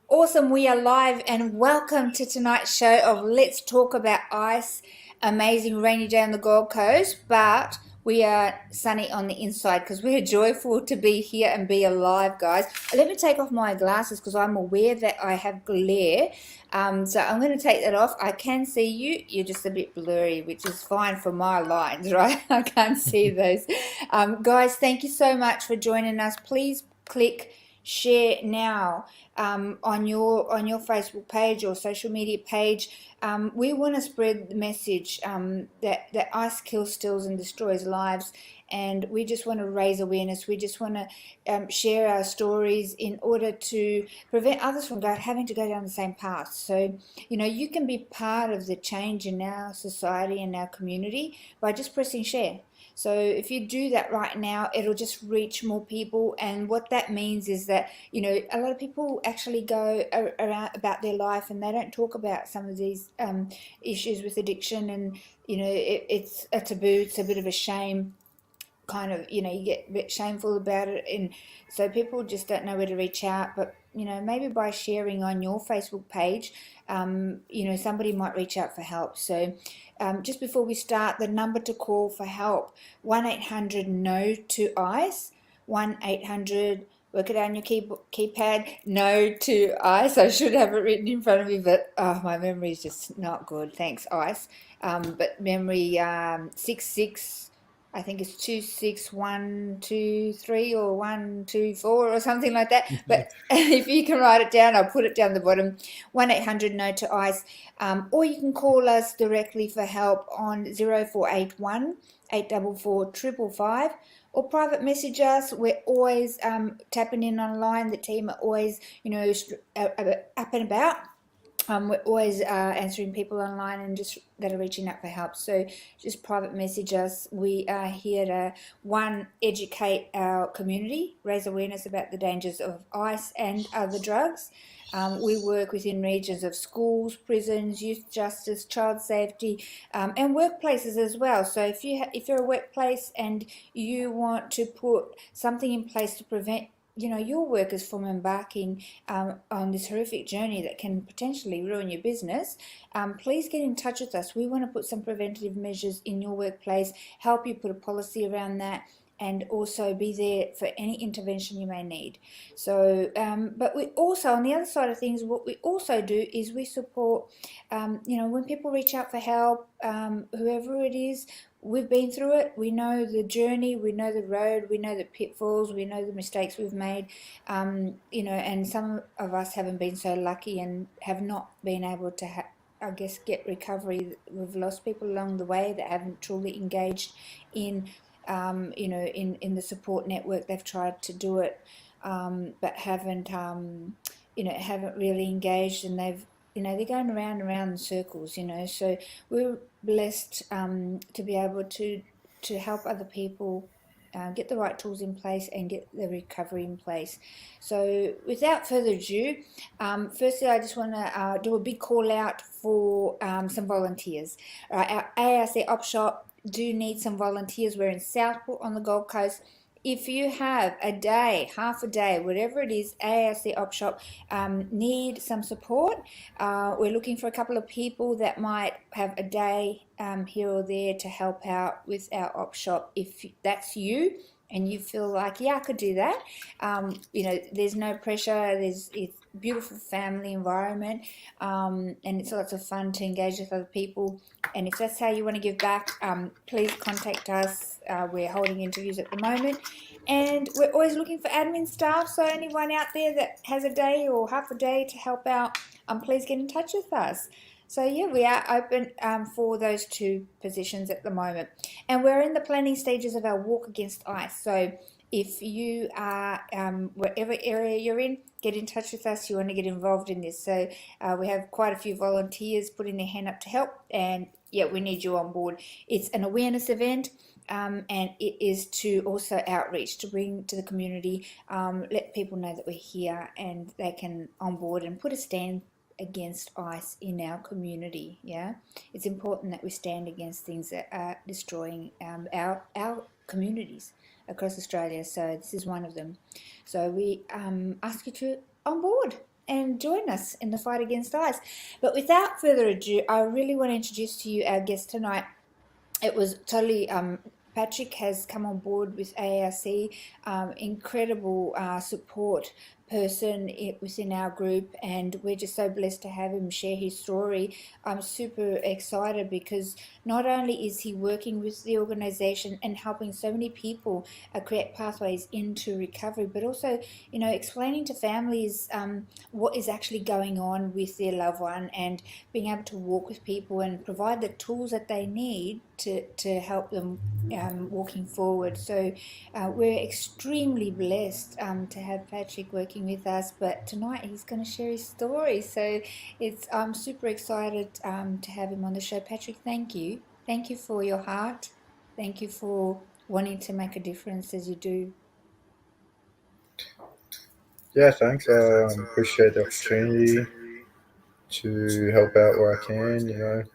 Awesome, we are live and welcome to tonight's show of Let's Talk About Ice. Amazing rainy day on the Gold Coast, but we are sunny on the inside because we are joyful to be here and be alive, guys. Let me take off my glasses because I'm aware that I have glare. So I'm going to take that off. I can see you. You're just a bit blurry, which is fine for my lines, right? I can't see those. Guys, thank you so much for joining us. Please click share now on your Facebook page or social media page. We want to spread the message that ice kills, steals, and destroys lives, and we just want to raise awareness. We just want to share our stories in order to prevent others from having to go down the same path. So, you can be part of the change in our society and our community by just pressing share. So if you do that right now, it'll just reach more people. And what that means is that, a lot of people actually go around about their life and they don't talk about some of these issues with addiction. And, it's a taboo, it's a bit of a shame. Kind of, you get a bit shameful about it, and so people just don't know where to reach out. But maybe by sharing on your Facebook page, somebody might reach out for help. So just before we start, the number to call for help: 1-800 no to ice. 1-800, work it out on your keypad, no to ice. I should have it written in front of me, but my memory is just not good. Thanks, ice. But memory 66, I think it's 26123 or 124 or something like that. But if you can write it down, I'll put it down the bottom. 1-800 no to ice. Or you can call us directly for help on 0481 844 555, or private message us. We're always tapping in online. The team are always, up and about. We're always answering people online and just that are reaching out for help. So just private message us. We are here to, one, educate our community, raise awareness about the dangers of ice and other drugs. We work within regions of schools, prisons, youth justice, child safety, and workplaces as well. So if you're a workplace and you want to put something in place to prevent your workers from embarking on this horrific journey that can potentially ruin your business, please get in touch with us. We want to put some preventative measures in your workplace, help you put a policy around that, and also be there for any intervention you may need. So, but we also, on the other side of things, what we also do is we support, when people reach out for help, whoever it is. We've been through it. We know the journey. We know the road. We know the pitfalls. We know the mistakes we've made. And some of us haven't been so lucky and have not been able to, get recovery. We've lost people along the way that haven't truly engaged in, in the support network. They've tried to do it, but haven't really engaged, and they're going around and around in circles. So we're blessed to be able to help other people get the right tools in place and get the recovery in place. So without further ado, firstly I just want to do a big call out for some volunteers. Our ARC Op Shop do need some volunteers. We're in Southport on the Gold Coast. If you have a day, half a day, whatever it is, ARC Op Shop need some support. We're looking for a couple of people that might have a day here or there to help out with our op shop. If that's you and you feel like, yeah, I could do that, there's no pressure. It's beautiful family environment, and it's lots of fun to engage with other people. And if that's how you want to give back, please contact us. We're holding interviews at the moment, and we're always looking for admin staff. So anyone out there that has a day or half a day to help out, please get in touch with us. So yeah, we are open for those two positions at the moment, and we're in the planning stages of our Walk Against Ice. So if you are wherever area you're in, get in touch with us. You want to get involved in this. So we have quite a few volunteers putting their hand up to help, and yeah, we need you on board. It's an awareness event. And it is to also outreach, to bring to the community, let people know that we're here and they can onboard and put a stand against ice in our community. Yeah, it's important that we stand against things that are destroying our communities. across Australia. So this is one of them. So we ask you to on board and join us in the fight against ice. But without further ado, I really want to introduce to you our guest tonight. It was totally Patrick has come on board with AARC, incredible support person within our group, and we're just so blessed to have him share his story. I'm super excited because not only is he working with the organization and helping so many people create pathways into recovery, but also, explaining to families what is actually going on with their loved one, and being able to walk with people and provide the tools that they need to help them walking forward. So we're extremely blessed to have Patrick working with us, but tonight he's going to share his story. So I'm super excited to have him on the show. Patrick, thank you. Thank you for your heart. Thank you for wanting to make a difference as you do. Yeah, thanks. Appreciate the opportunity to help out where I can.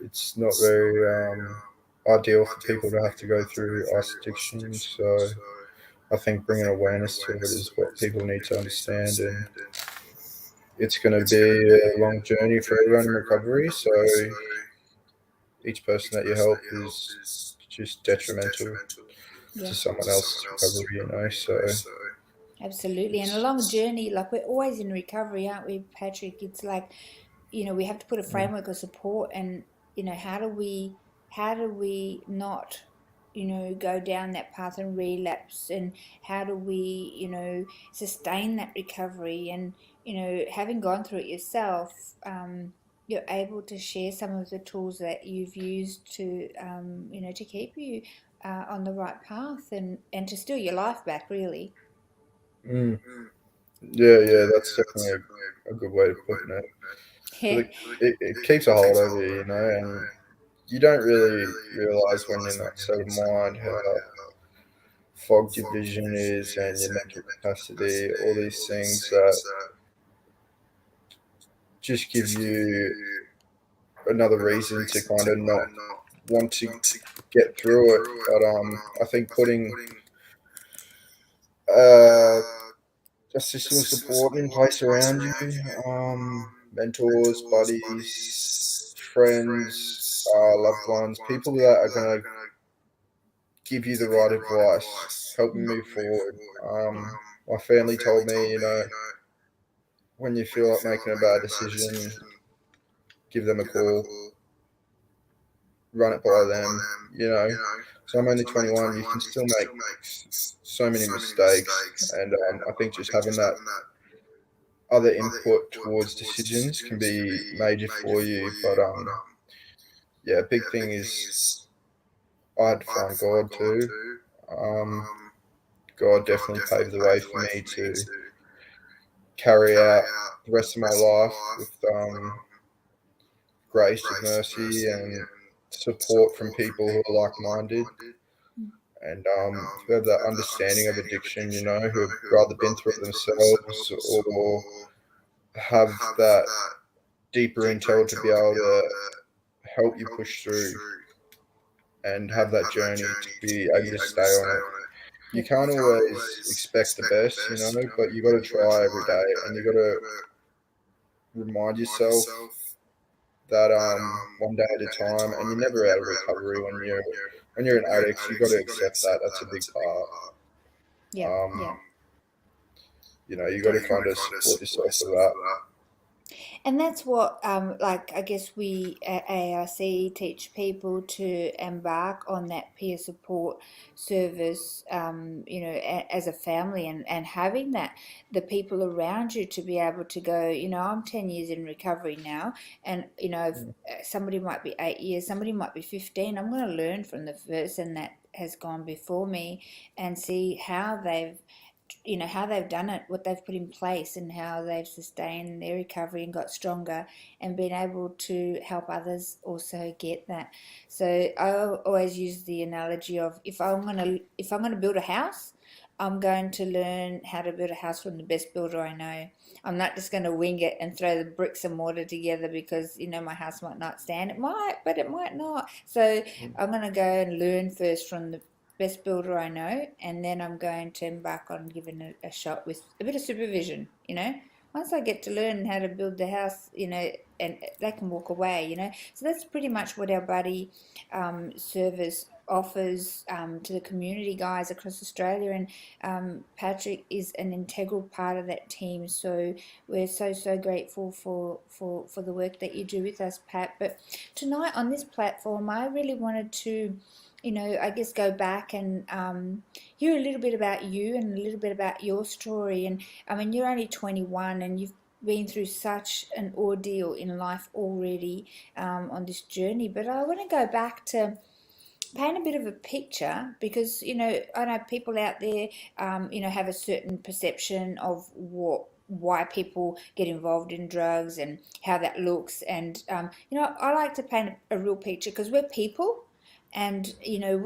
It's not very ideal for people to have to go through ice addiction, so I think bringing awareness to it is what people need to understand, and it's going to be a long journey for everyone in recovery. So each person that you help is just detrimental Yeah. to someone else's recovery. So Absolutely. And a long journey, like we're always in recovery, aren't we, Patrick? It's like, we have to put a framework of support, and, how do we not, go down that path and relapse, and how do we, sustain that recovery, and, having gone through it yourself, you're able to share some of the tools that you've used to keep you on the right path, and to steal your life back, really. mm, yeah, that's definitely a good way of putting it. Yeah. But it keeps a hold over you, and you don't really realize when you're in that state of mind how fogged your vision is and your mental capacity, all these things that just give you another reason to kind of not want to get through it. But I think putting uh, a system of support in place around you, mentors, buddies, friends, loved ones, people that are going to give you the right advice, help you move forward. My family told me, when you feel like making a bad decision, give them a call, run it by them. So I'm only 21, you can still make so many mistakes. And I think just having that other input towards decisions can be major for you. But yeah, big thing is I had to find God too. Um, God definitely paved the way for me to carry out the rest of my life with grace, with mercy, and support from people who are like-minded, and who have that understanding of addiction, who have rather been through it themselves or have that deeper intel to be able to help you push through and have that journey to be able to stay on it. You Yep. can't always expect the best, but you got to try every day, and you got to remind yourself that one day at a time, and you're never out of recovery when you're an addict. You got to accept that. That's a big part. Yep. Um, Yep. you got to kind of support yourself with that. And that's what, like, I guess we at ARC teach people to embark on that peer support service, as a family, and having the people around you to be able to go, I'm 10 years in recovery now, and, if somebody might be 8 years, somebody might be 15, I'm going to learn from the person that has gone before me and see how they've done it, what they've put in place, and how they've sustained their recovery and got stronger, and been able to help others also get that. So I always use the analogy of, if I'm gonna build a house, I'm going to learn how to build a house from the best builder I know. I'm not just going to wing it and throw the bricks and mortar together because my house might not stand. It might, but it might not. So I'm going to go and learn first from best builder I know, and then I'm going to embark on giving it a shot with a bit of supervision, you know. Once I get to learn how to build the house, you know, and they can walk away, you know. So that's pretty much what our buddy service offers to the community guys across Australia. And Patrick is an integral part of that team. So we're so grateful for the work that you do with us, Pat. But tonight on this platform, I really wanted to, you know, I guess go back and hear a little bit about you and a little bit about your story. And I mean, you're only 21 and you've been through such an ordeal in life already on this journey. But I want to go back to paint a bit of a picture because, you know, I know people out there, you know, have a certain perception of why people get involved in drugs and how that looks. And, you know, I like to paint a real picture because we're people and, you know,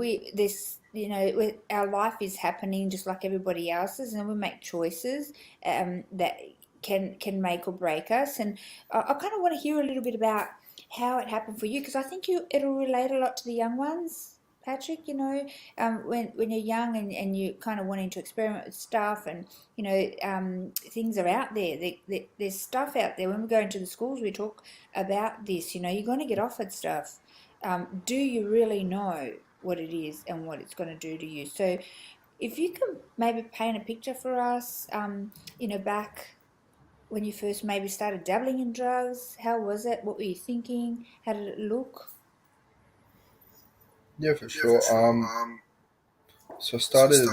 our life is happening just like everybody else's and we make choices that can make or break us. And I kind of want to hear a little bit about how it happened for you because I think it'll relate a lot to the young ones, Patrick. You know, when you're young and you kind of wanting to experiment with stuff, and you know, things are out there. There's stuff out there. When we go into the schools, we talk about this. You know, you're going to get offered stuff. Do you really know what it is and what it's going to do to you? So, if you can maybe paint a picture for us, you know, back when you first maybe started dabbling in drugs, how was it? What were you thinking? How did it look? Yeah, for sure. So I started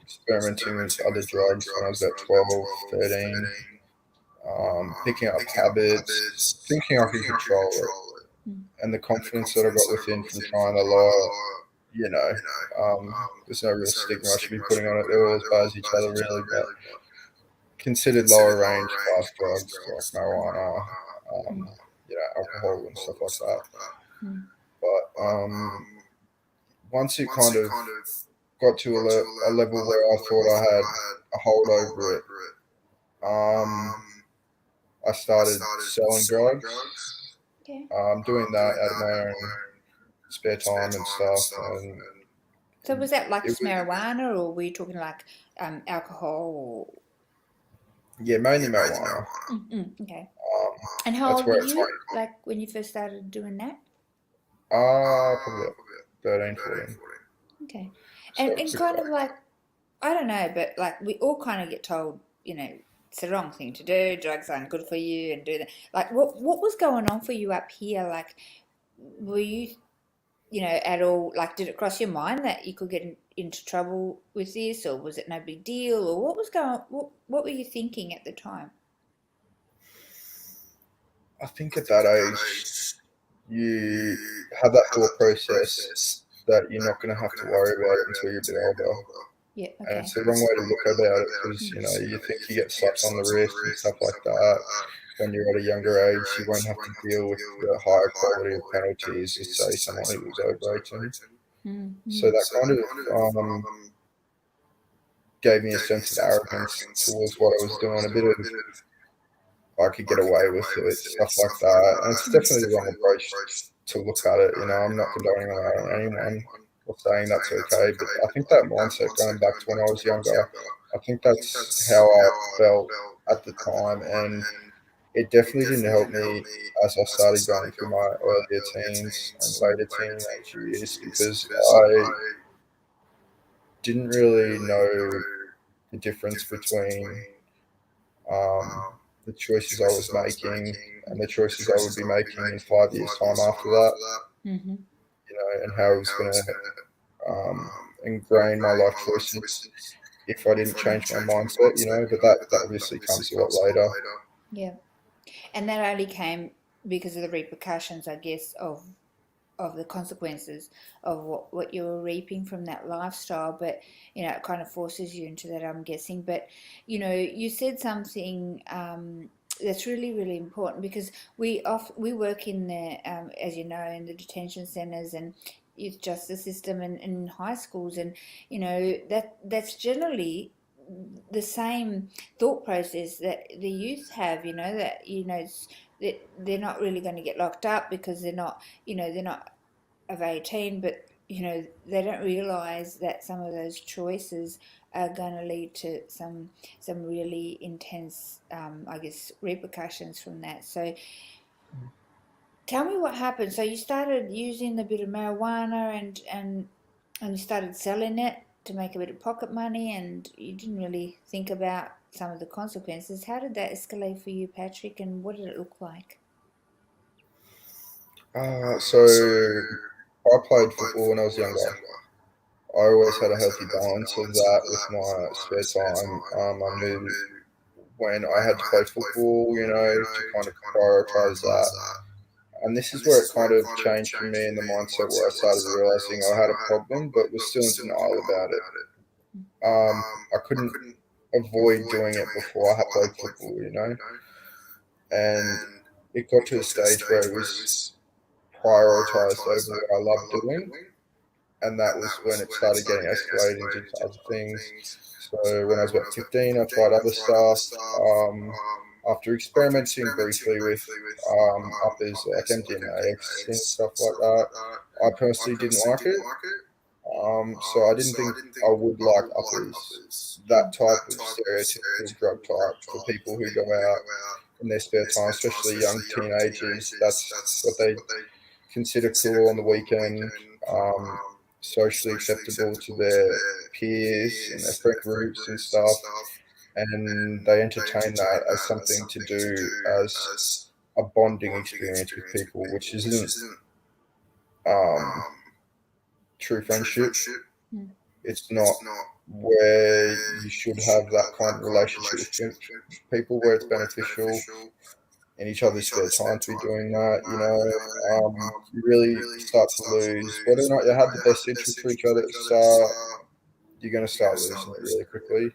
experimenting with other drugs when I was about 12, 13, picking up habits, thinking I could control it. Mm. And the confidence that I got within from trying a lot, you know, there's no real stigma I should be putting on it. They're all as bad as each other, really, but considered lower range class drugs like marijuana, you know, alcohol and stuff like that. Mm. But once it kind of got to a level where I thought I had a hold over it, I started selling drugs, Okay. doing that out of my own spare time and stuff. And So was that like it just was, marijuana, or were you talking like alcohol? yeah, mainly marijuana. Okay. Um, And how that's old were where it's you, like when you first started doing that? probably about 13, 14. Okay. So And it's a kind of crack. like, I don't know, but like we all kind of get told, you know, it's the wrong thing to do, drugs aren't good for you, and do that. Like, what was going on for you up here? Like, were you, you know, at all, like, did it cross your mind that you could get into trouble with this, or was it no big deal, or what was going, what were you thinking at the time? I think at that age, you have that thought process that you're not going to have to worry about it until you're a bit older. Yeah, And okay. it's the wrong way to look about it because, you know, you think you get slapped on the wrist and stuff like that. When you're at a younger age, you won't have to deal with the higher quality of penalties as, say, someone who was over 18. So that kind of gave me a sense of arrogance towards what I was doing, a bit of I could get away with it, stuff like that. And it's definitely the wrong approach to look at it. You know, I'm not condoning that on anyone or saying that's okay, but I think that mindset going back to when I was younger, I think that's how I felt at the time. And it definitely didn't help me as I started going through my earlier teens and later teenage years because I didn't really know the difference between um, the choices I was making and the choices I would be making in 5 years' time after that, Mm-hmm. you know, and how I was going to ingrain my life choices if I didn't change my mindset, you know, but that obviously comes a lot later. Yeah. And that only came because of the repercussions, I guess, of the consequences of what you were reaping from that lifestyle. But you know, it kind of forces you into that, I'm guessing. But you know, you said something that's really important because we work in the as you know, in the detention centres and youth justice system and in high schools, and you know that's generally the same thought process that the youth have. You know that that they're not really going to get locked up because they're not, you know, they're not of 18, but they don't realize that some of those choices are going to lead to some really intense, I guess, repercussions from that. So tell me what happened. So you started using a bit of marijuana and you started selling it to make a bit of pocket money, and you didn't really think about some of the consequences. How did that escalate for you, Patrick, and what did it look like? So I played football when I was younger. I always had a healthy balance of that with my spare time. I knew when I had to play football, to kind of prioritize that. And this is where it kind of changed for me in the mindset where I started realizing I had a problem, but was still in denial about it. I couldn't avoid doing it before I had played football. And it got to a stage where it was prioritized over what I loved doing. And that was when it started getting escalated into other things. So when I was about 15, I tried other stuff. After experimenting briefly with uppers like MDMA, ecstasy, and stuff like that, I personally didn't like it. So I didn't think I would like uppers, that type of stereotypical drug type for people who go out in their spare time, especially young teenagers. That's what they consider cool on the weekend, socially acceptable to their peers and their friend groups and stuff. And they entertain that as something to do as a bonding experience with people, which isn't um, true friendship. Mm. It's not where you should have that kind of relationship with people where it's beneficial in each other's spare time to be doing that. You really start to lose whether or not you have the best interest for each other at the start. You're going to start losing it really quickly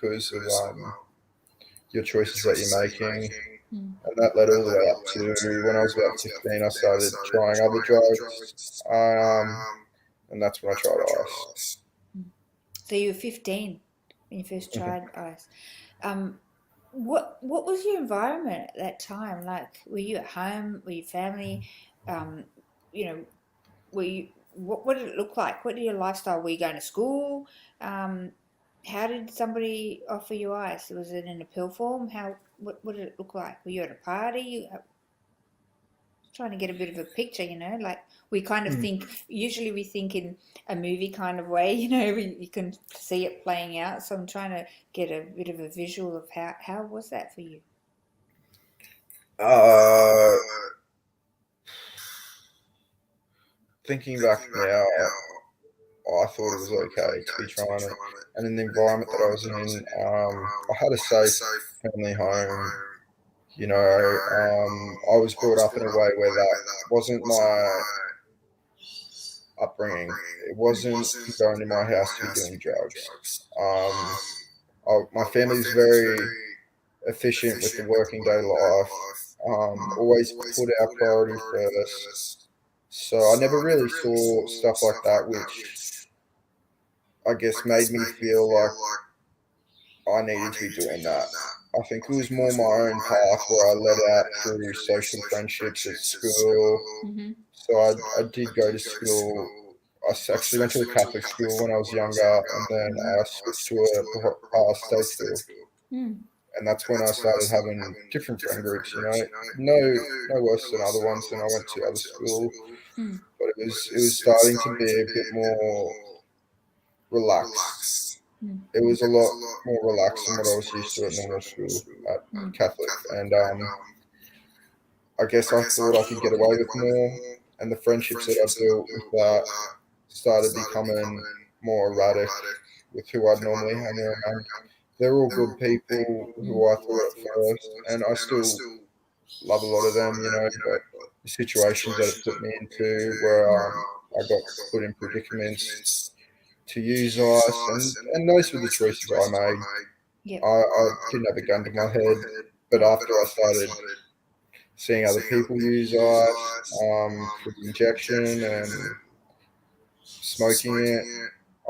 because of your choices that you're making. And that led all the way up to when I was about 15, I started trying other drugs. And that's when I tried ice. So you were 15 when you first tried ice. What was your environment at that time? Like, were you at home? Were you family? Um, you know, were you what did it look like? What did your lifestyle? Were you going to school? Um, how did somebody offer you ice? Was it in a pill form? What did it look like? Were you at a party? Trying to get a bit of a picture, like we kind of think, usually we think in a movie kind of way, you can see it playing out. So I'm trying to get a bit of a visual of how was that for you? Uh, Thinking back now, I thought it was okay to be trying it. And in the environment that I was in, I had a safe family home. I was brought up in a way where that wasn't my upbringing. It wasn't going to my house to be doing drugs. My family was very efficient with the working day life. Always put our priority first. So I never really saw stuff like that, which I guess made me feel like I needed to be doing that. I think it was more my own path where I led out through social friendships at school. Mm-hmm. So I did go to school. Actually went to a Catholic school when I was younger, and then I switched to a state school. Mm. And that's when I started having different friend groups. No worse than other ones when I went to other school, Mm. but it was starting to be a bit more relaxed. Mm. It was a lot more relaxed than what I was used to at normal school at Mm. Catholic, and I guess I thought I could get away with more, and the friendships that I built with that started becoming more erratic with who I'd normally hang around. They're all good people Mm. who I thought at first, and I still love a lot of them, but the situations that it put me into where I got put in predicaments to use ice, and those were the choices I made. Yep. I didn't have a gun to my head, but after I started seeing other people use ice through injection and smoking it,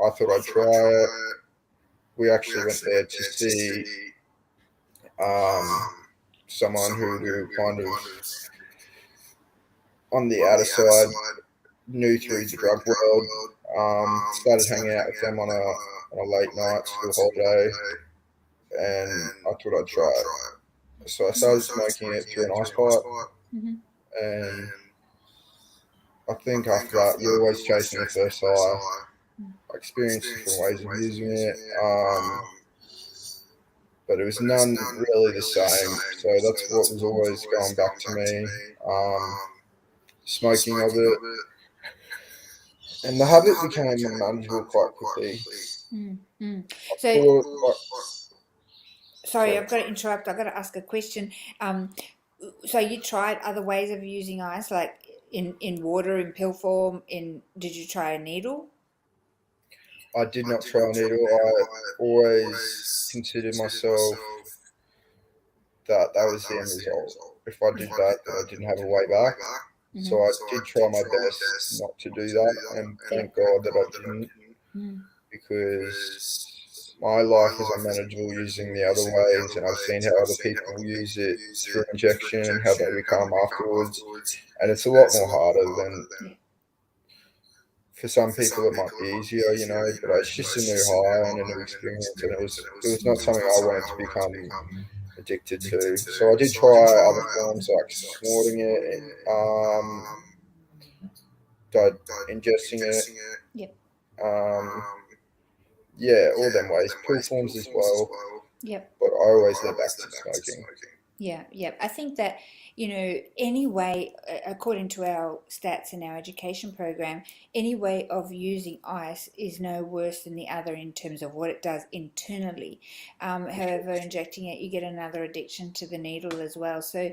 I thought I'd try it. We actually went there to see someone who we were kind of on the outer side new through the drug world. Started hanging out with them on a late night school holiday, and I thought I'd try it. So I started smoking it through an ice pipe, and I think after that, you're always chasing the first high. I experienced different ways of using it, but it was none really the same. So that's what was always going back to me, smoking of it. And the habit became unmanageable quite quickly. So, sorry, I've got to interrupt. I've got to ask a question. So you tried other ways of using ice, like in water, in pill form. Did you try a needle? I did not try a needle. I always considered myself that was the end result. If I did that, then I didn't have a way back. So I did try my best not to do that, and thank God that I didn't, because my life is unmanageable using the other ways, and I've seen how other people use it through injection and how they become afterwards, and it's a lot more harder than. For some people, it might be easier, but it's just a new high and a new experience, and it was not something I wanted to become addicted to. So I did try other forms like snorting it, ingesting it. Yep. Yeah, all them ways. Pill forms as well. Yep. But I always led back to smoking. Yeah. I think that, any way, according to our stats in our education program, any way of using ice is no worse than the other in terms of what it does internally. However, injecting it, you get another addiction to the needle as well. So,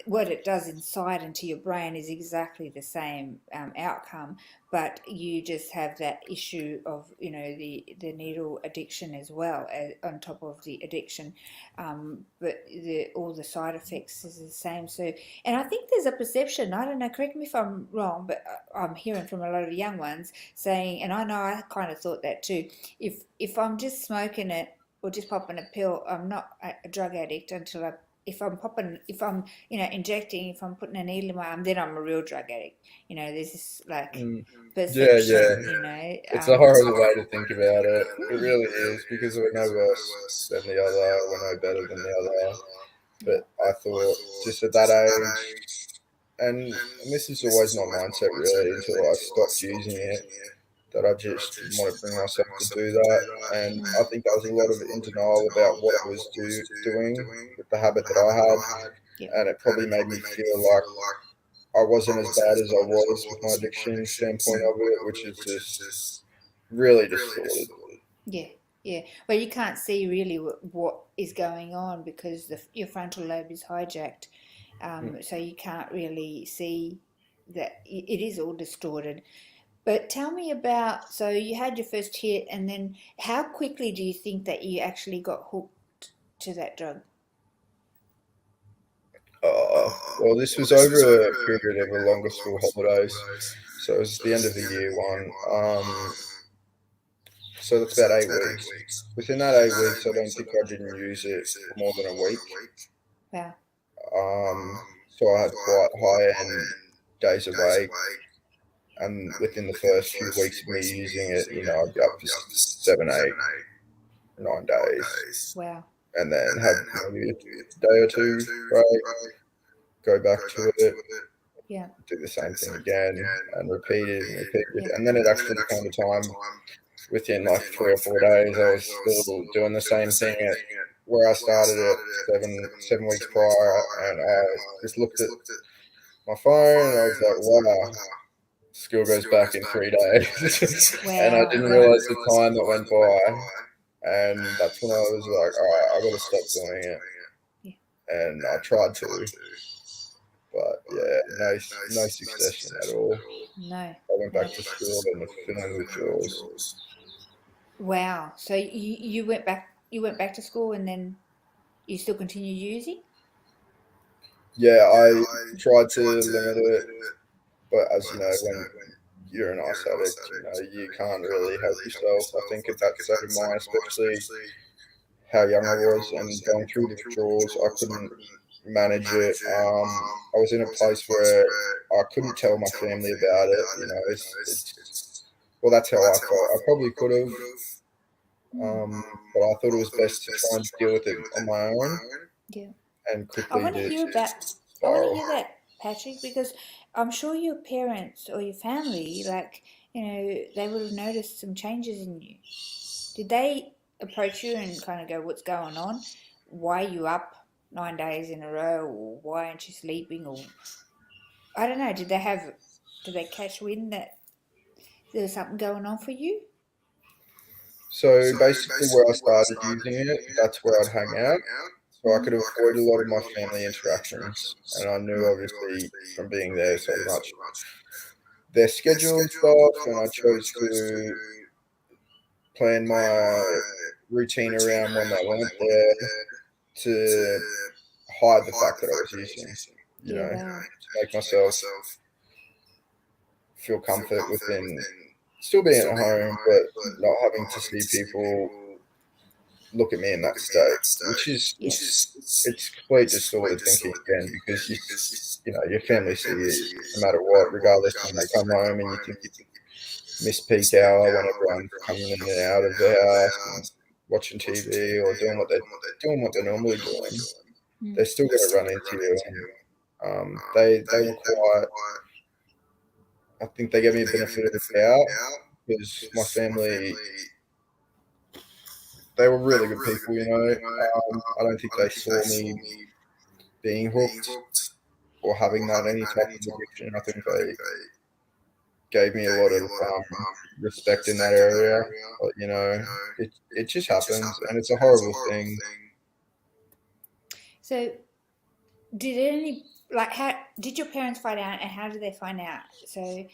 what it does inside into your brain is exactly the same outcome, but you just have that issue of, the needle addiction as well on top of the addiction. But all the side effects is the same. So, and I think there's a perception, I don't know, correct me if I'm wrong, but I'm hearing from a lot of young ones saying, and I know I kind of thought that too, if I'm just smoking it or just popping a pill, I'm not a drug addict until if I'm injecting, if I'm putting a needle in my arm, then I'm a real drug addict. There's this perception, yeah. It's a horrible way to think about it. It really is, because we're no worse than the other, we're no better than the other. But I thought, just at that age, and this is always my mindset really until I stopped using it, that I just want to bring myself to do that. And I think there was a lot of in denial about what I was doing with the habit that I had, and it probably made me feel like I wasn't as bad as I was with my addiction standpoint of it, which is just really distorted. Yeah. Well, you can't see really what is going on because your frontal lobe is hijacked, so you can't really see that it is all distorted. But tell me about, so you had your first hit, and then how quickly do you think that you actually got hooked to that drug? Well, this was over a period of a longer school holidays, so it was the end of the year one. So that's about 8 weeks. Within that 8 weeks, I don't think I didn't use it for more than a week. Wow. So I had quite high-end days awake, and within the first few weeks of me using it, I'd be up for 7, 8, 9 days. Wow. And then have maybe a day or two break, go back to it, do the same thing again, and repeat it. And then it actually came a time within like 3 or 4 days, I was still doing the same thing at where I started at 7 weeks prior, and I just looked at my phone and I was like, wow, school goes back in 3 days. And I didn't realize the time that went by, and that's when I was like, all right, I got to stop doing it. And I tried to, but yeah, no success at all. No. I went back to school and the feeling withdrawals. Wow. So you went back to school, and then you still continue using? Yeah, I tried to limit it, but as you know, when you're an ice addict, you can't really help yourself. I think at that state of mind, especially how young I was and going through the withdrawals, I couldn't manage it. I was in a place where I couldn't tell my family about it. You know, well, that's how I felt. I probably could have, but I thought it was best to try and deal with it on my own Yeah. and I quickly want to did hear about. I want to spiral. hear that, Patrick, because I'm sure your parents or your family, like they would have noticed some changes in you. Did they approach you and kind of go, "What's going on? Why are you up 9 days in a row? Or why aren't you sleeping?" Or I don't know. Did they catch wind that there was something going on for you? So basically, where I started using it, that's where I'd hang out. So I could avoid a lot of my family interactions, and I knew obviously from being there so much their schedule and stuff, and I chose to plan my routine around when they weren't there to hide the fact that I was using, Yeah, wow. to make myself feel comfort within still being at home, but not having to see people look at me in that state, which is Yeah. it's complete distorted thinking again because your family see it no matter what, regardless when they come home, and you think you miss peak hour when everyone's coming in and out of the house and watching TV or doing what they're normally doing. They're still going to run into you, and they were quite. I think they gave me a benefit of the doubt because my family, they were really good people. I don't think they saw me being hooked or having that any type of addiction. I think they gave me a lot of respect in that area. But it just happens, and it's a horrible thing. So, did any like how did your parents find out, and how did they find out? So,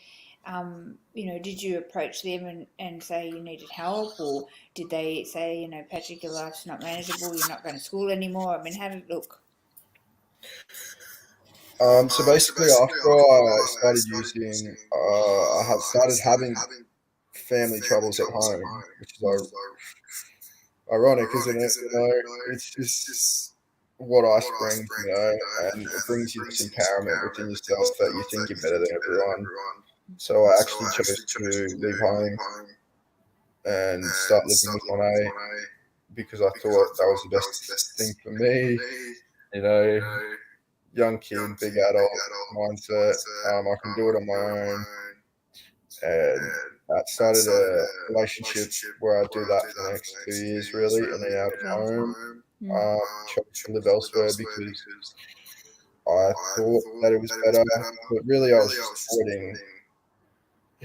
did you approach them and say you needed help, or did they say, Patrick, your life's not manageable, you're not going to school anymore? I mean, how did it look? So basically, after I started using, I had started having family troubles at home, which is ironic, isn't it? It's just what ice brings, and it brings you this empowerment within yourself that you think you're better than everyone. So I actually chose to leave home and start living with my mate because I thought that was the best thing for me. You know, young kid, big adult mindset. I can do it on my own, and that started a relationship where I do that for the next 2 years, really, in and out of home. Chose to live elsewhere because I thought that it was better, but really I was just avoiding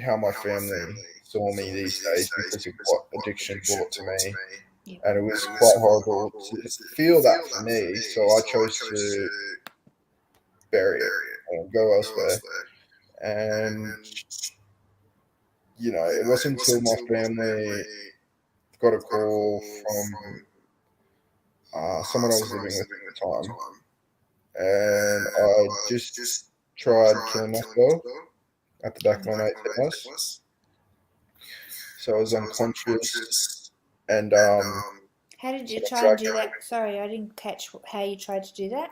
how my family saw me these days because of what addiction brought to me. Yeah. And it was quite horrible to feel that for me. So I chose to bury it and go elsewhere. And, it wasn't until my family got a call from someone I was living with at the time. And I just tried killing myself at the back of my mate's house. So I was unconscious, and How did you someone try and dragged do me. that? Sorry, I didn't catch how you tried to do that.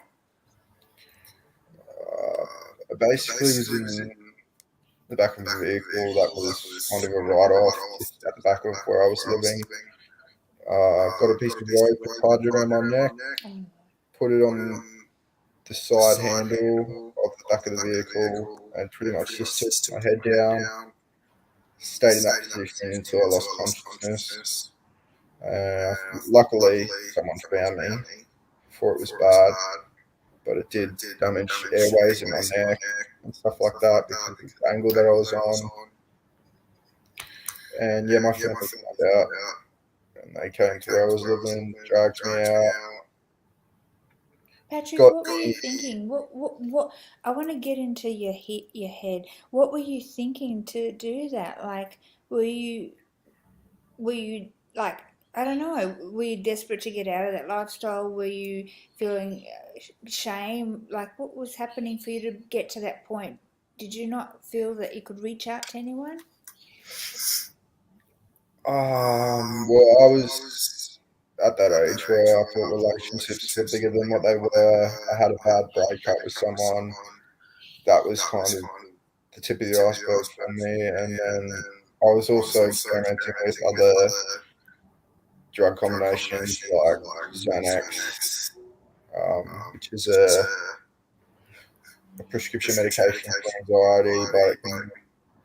I basically was in the back of a vehicle that was kind of a write-off just at the back of where I was living. Got a piece of rope and tied it around my neck, Oh, put it on the side handle of the back of the vehicle, and pretty much just tilted my head down, stayed in that position until I lost consciousness. Luckily, someone found me before it was bad, but it did damage airways in my neck and stuff like that because of the angle that I was on. And yeah, my family found out, and they came to where I was living, dragged me out, Patrick, got what were you me. thinking? What? I want to get into your head. What were you thinking to do that? Like, were you were you like I don't know? Were you desperate to get out of that lifestyle? Were you feeling shame? Like, what was happening for you to get to that point? Did you not feel that you could reach out to anyone? Well, I was at that age where I thought relationships were bigger than what they were. I had a bad breakup with someone. That was kind of the tip of the iceberg for me. And then I was also experimenting with other drug combinations like Xanax, which is a prescription medication for anxiety, but it can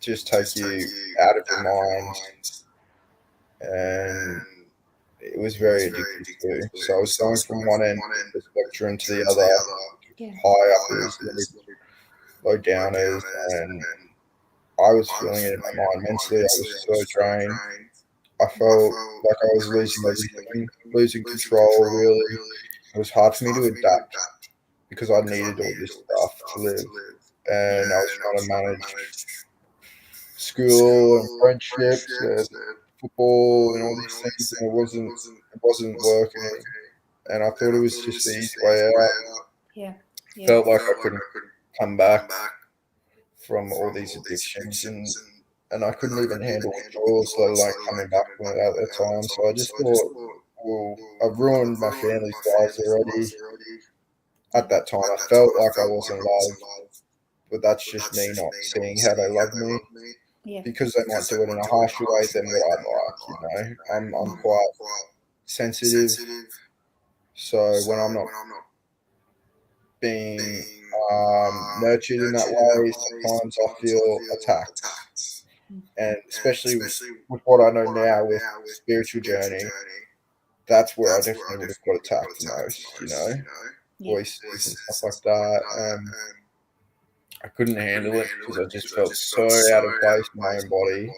just take you out of your mind. And it was very addictive too. So I was going from one end of the spectrum to the other, high uppers, low downers, and I was feeling it in my mind. Mentally, I was so drained. I felt like I was losing everything, losing control, really. It was hard for me to adapt because I needed all this stuff to live. And I was trying to manage school and friendships and football and all these things, and it wasn't working. And I thought it was just the easy way out. Yeah. Felt like I couldn't come back from all these addictions, and I couldn't even handle withdrawals, let alone coming back from it at the time. So I just thought, well, I've ruined my family's lives already. At that time, I felt like I wasn't loved, but that's just me not seeing how they love me. Yeah. Because they might do it in a harsher way than what I'd like, I'm quite sensitive. So when I'm not being nurtured in that way, sometimes I feel attacked. And especially with what I know now with spiritual journey, that's where I definitely would have got attacked the most, voices and stuff like that. I couldn't handle it because I just felt so out of place in my own body.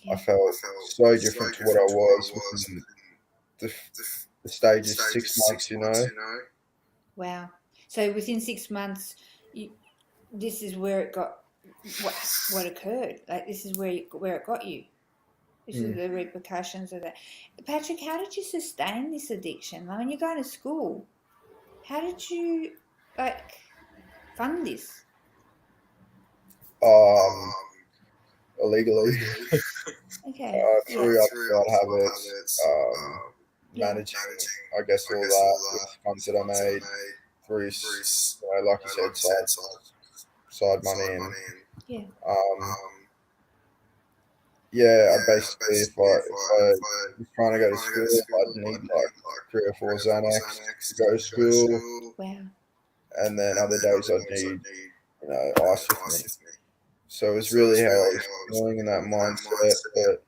I felt so different to what I was within the stage of 6 months. Wow. So within 6 months, this is where it got what occurred. Like this is where it got you. This is the repercussions of that. Patrick, how did you sustain this addiction? I mean, you're going to school. How did you fund this? Illegally. Okay. Through other bad habits, managing, I guess, all that with funds that I made through, like you said, side money, and I basically, if I was trying to go to school, I'd need like 3 or 4 Xanax to go to school. Wow. And then other days I'd need, ice with me. So it was really how I was feeling in that mindset. But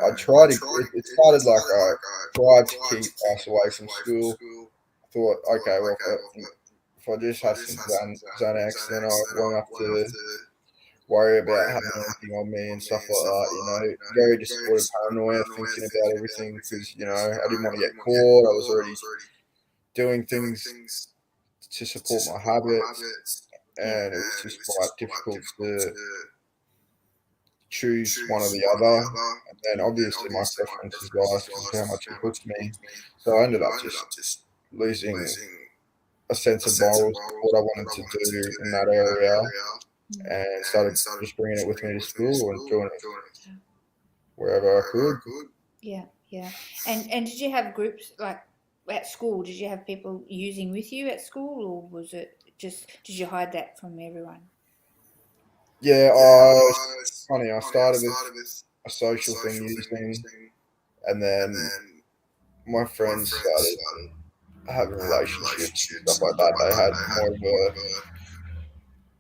I tried to. It started like I tried to keep us away from school. I thought, okay, well, if I just have some Xanax, then I won't have to worry about having anything on me and stuff like that. Very distorted paranoia, thinking about everything because I didn't want to get caught. I was already doing things to support my habits, and it was just quite difficult to choose one or the other. And then obviously my preference is ice because of how much it puts me. So I ended up just losing a sense of morals of what I wanted to do in that area, and started just bringing it with me to school and doing it wherever I could. Yeah. And did you have groups like at school? Did you have people using with you at school, or was it just did you hide that from everyone? Yeah, it's funny. I started with a social thing using, and then my friends started having relationships and stuff like that. They had more of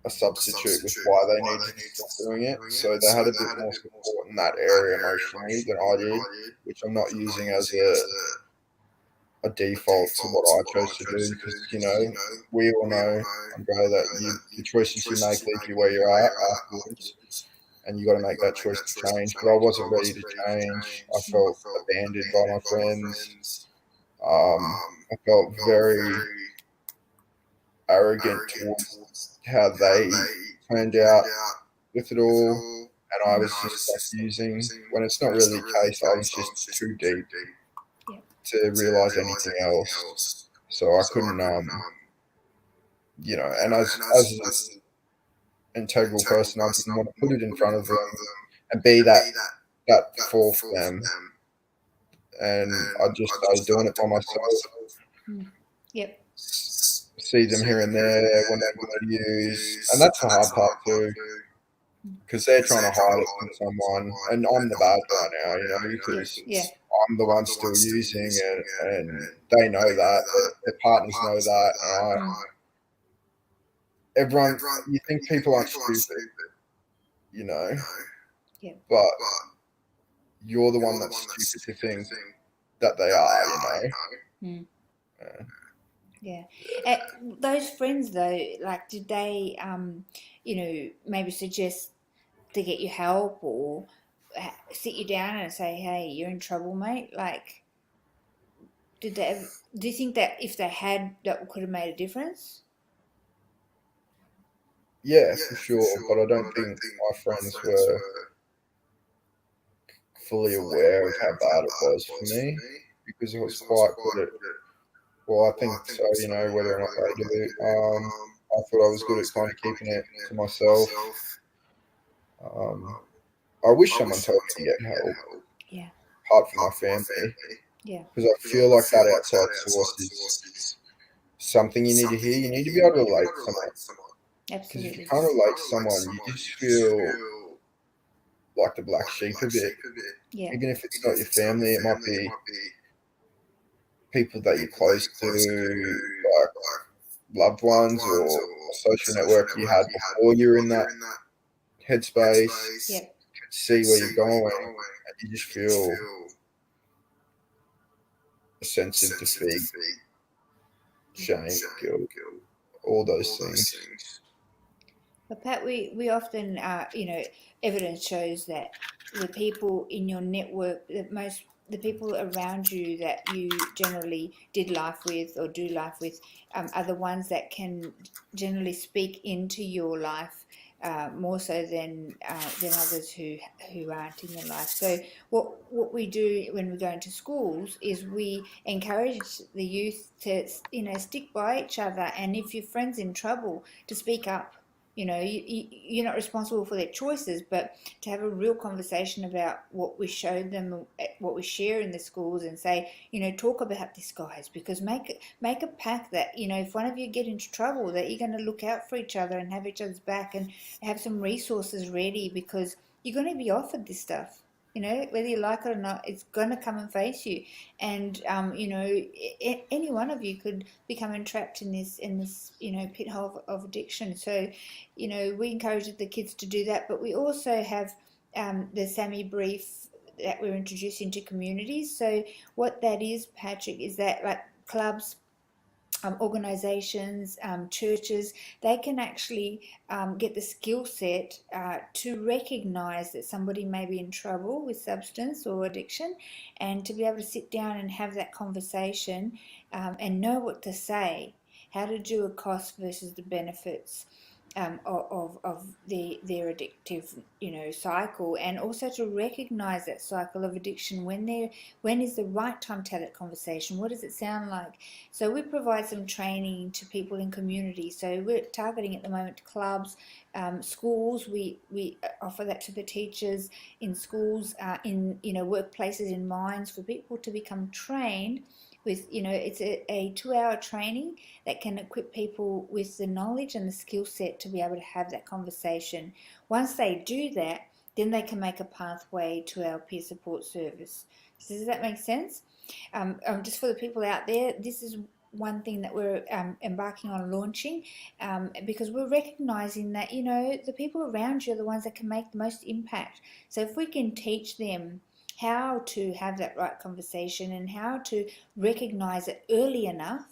a substitute with why they needed to stop doing it. So they had a bit more support in that area emotionally than I did, which I'm not using as a default to what I chose to do because, we all know, Andrea, that the choices you make lead you where you're at afterwards, and you got to make that choice to change. But I wasn't ready to change. I felt abandoned by my friends. I felt very arrogant towards how they turned out with it all, and I was just like using when it's not really the case. I was just too deep to realize anything else, so I couldn't, and as an integral person, I didn't want to put it in front of them and be that for them. and I just started doing it by myself. Yep. See them here and there when they're good use, and that's the hard part too, because they're trying to hide it from someone, and I'm the bad guy now, because Yeah. I'm the one still using it, and they know that, their partners know that, and everyone, you think people aren't stupid, Yeah. but you're the one that's stupid to think that they are. Yeah. Yeah. Those friends though, like, did they, maybe suggest to get you help or sit you down and say, "Hey, you're in trouble, mate"? Like, did they? Do you think that if they had, that could have made a difference? Yeah, for sure, but I don't think my friends were fully aware of how bad it was for me, because I was quite good at, well, I think so, whether or not they do. I thought I was good at kind of keeping it to myself. Um, I wish someone told me to get help, Yeah. apart from my family, Yeah. because I feel like that outside source is something you need to hear. You need to be able to relate to someone, because if you Absolutely. can't relate to someone, you just feel like the black sheep a bit. Yeah. Even if it's not your family, it might be people that you're close to, like loved ones or a social network you had before you were in that headspace, Yeah. see where you're going, and you just feel a sense of defeat, shame, guilt, all those things. But Pat, we often, evidence shows that the people in your network, the people around you that you generally did life with or do life with, are the ones that can generally speak into your life more so than others who aren't in your life. So what we do when we go into schools is we encourage the youth to stick by each other, and if your friend's in trouble, to speak up. You're not responsible for their choices, but to have a real conversation about what we showed them, what we share in the schools, and say, talk about this, guys, because make a pact that, if one of you get into trouble, that you're going to look out for each other and have each other's back and have some resources ready, because you're going to be offered this stuff. Whether you like it or not, it's going to come and face you. And any one of you could become entrapped in this pit hole of addiction. So we encourage the kids to do that, but we also have the Sammy Brief that we're introducing to communities. So what that is, Patrick, is that, like, clubs, organizations, churches, they can actually get the skill set to recognize that somebody may be in trouble with substance or addiction, and to be able to sit down and have that conversation, and know what to say, how to do a cost versus the benefits of their addictive cycle, and also to recognize that cycle of addiction. When is the right time to have that conversation? What does it sound like? So we provide some training to people in communities. So we're targeting at the moment clubs, schools. We offer that to the teachers in schools, in workplaces, in mines, for people to become trained with, it's a 2-hour training that can equip people with the knowledge and the skill set to be able to have that conversation. Once they do that, then they can make a pathway to our peer support service. Does that make sense? Just for the people out there, this is one thing that we're embarking on launching, because we're recognizing that the people around you are the ones that can make the most impact. So if we can teach them how to have that right conversation and how to recognize it early enough,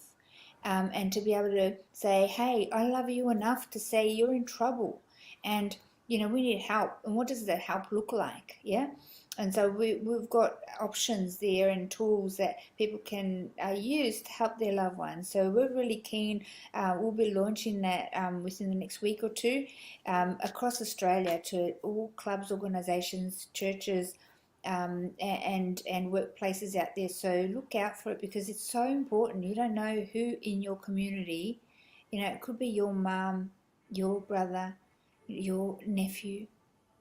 and to be able to say, hey, I love you enough to say you're in trouble, and we need help, and what does that help look like? Yeah. And so we've got options there and tools that people can use to help their loved ones. So we're really keen. We'll be launching that within the next week or two, across Australia, to all clubs, organisations, churches, and workplaces out there. So look out for it, because it's so important. You don't know who in your community, it could be your mum, your brother, your nephew,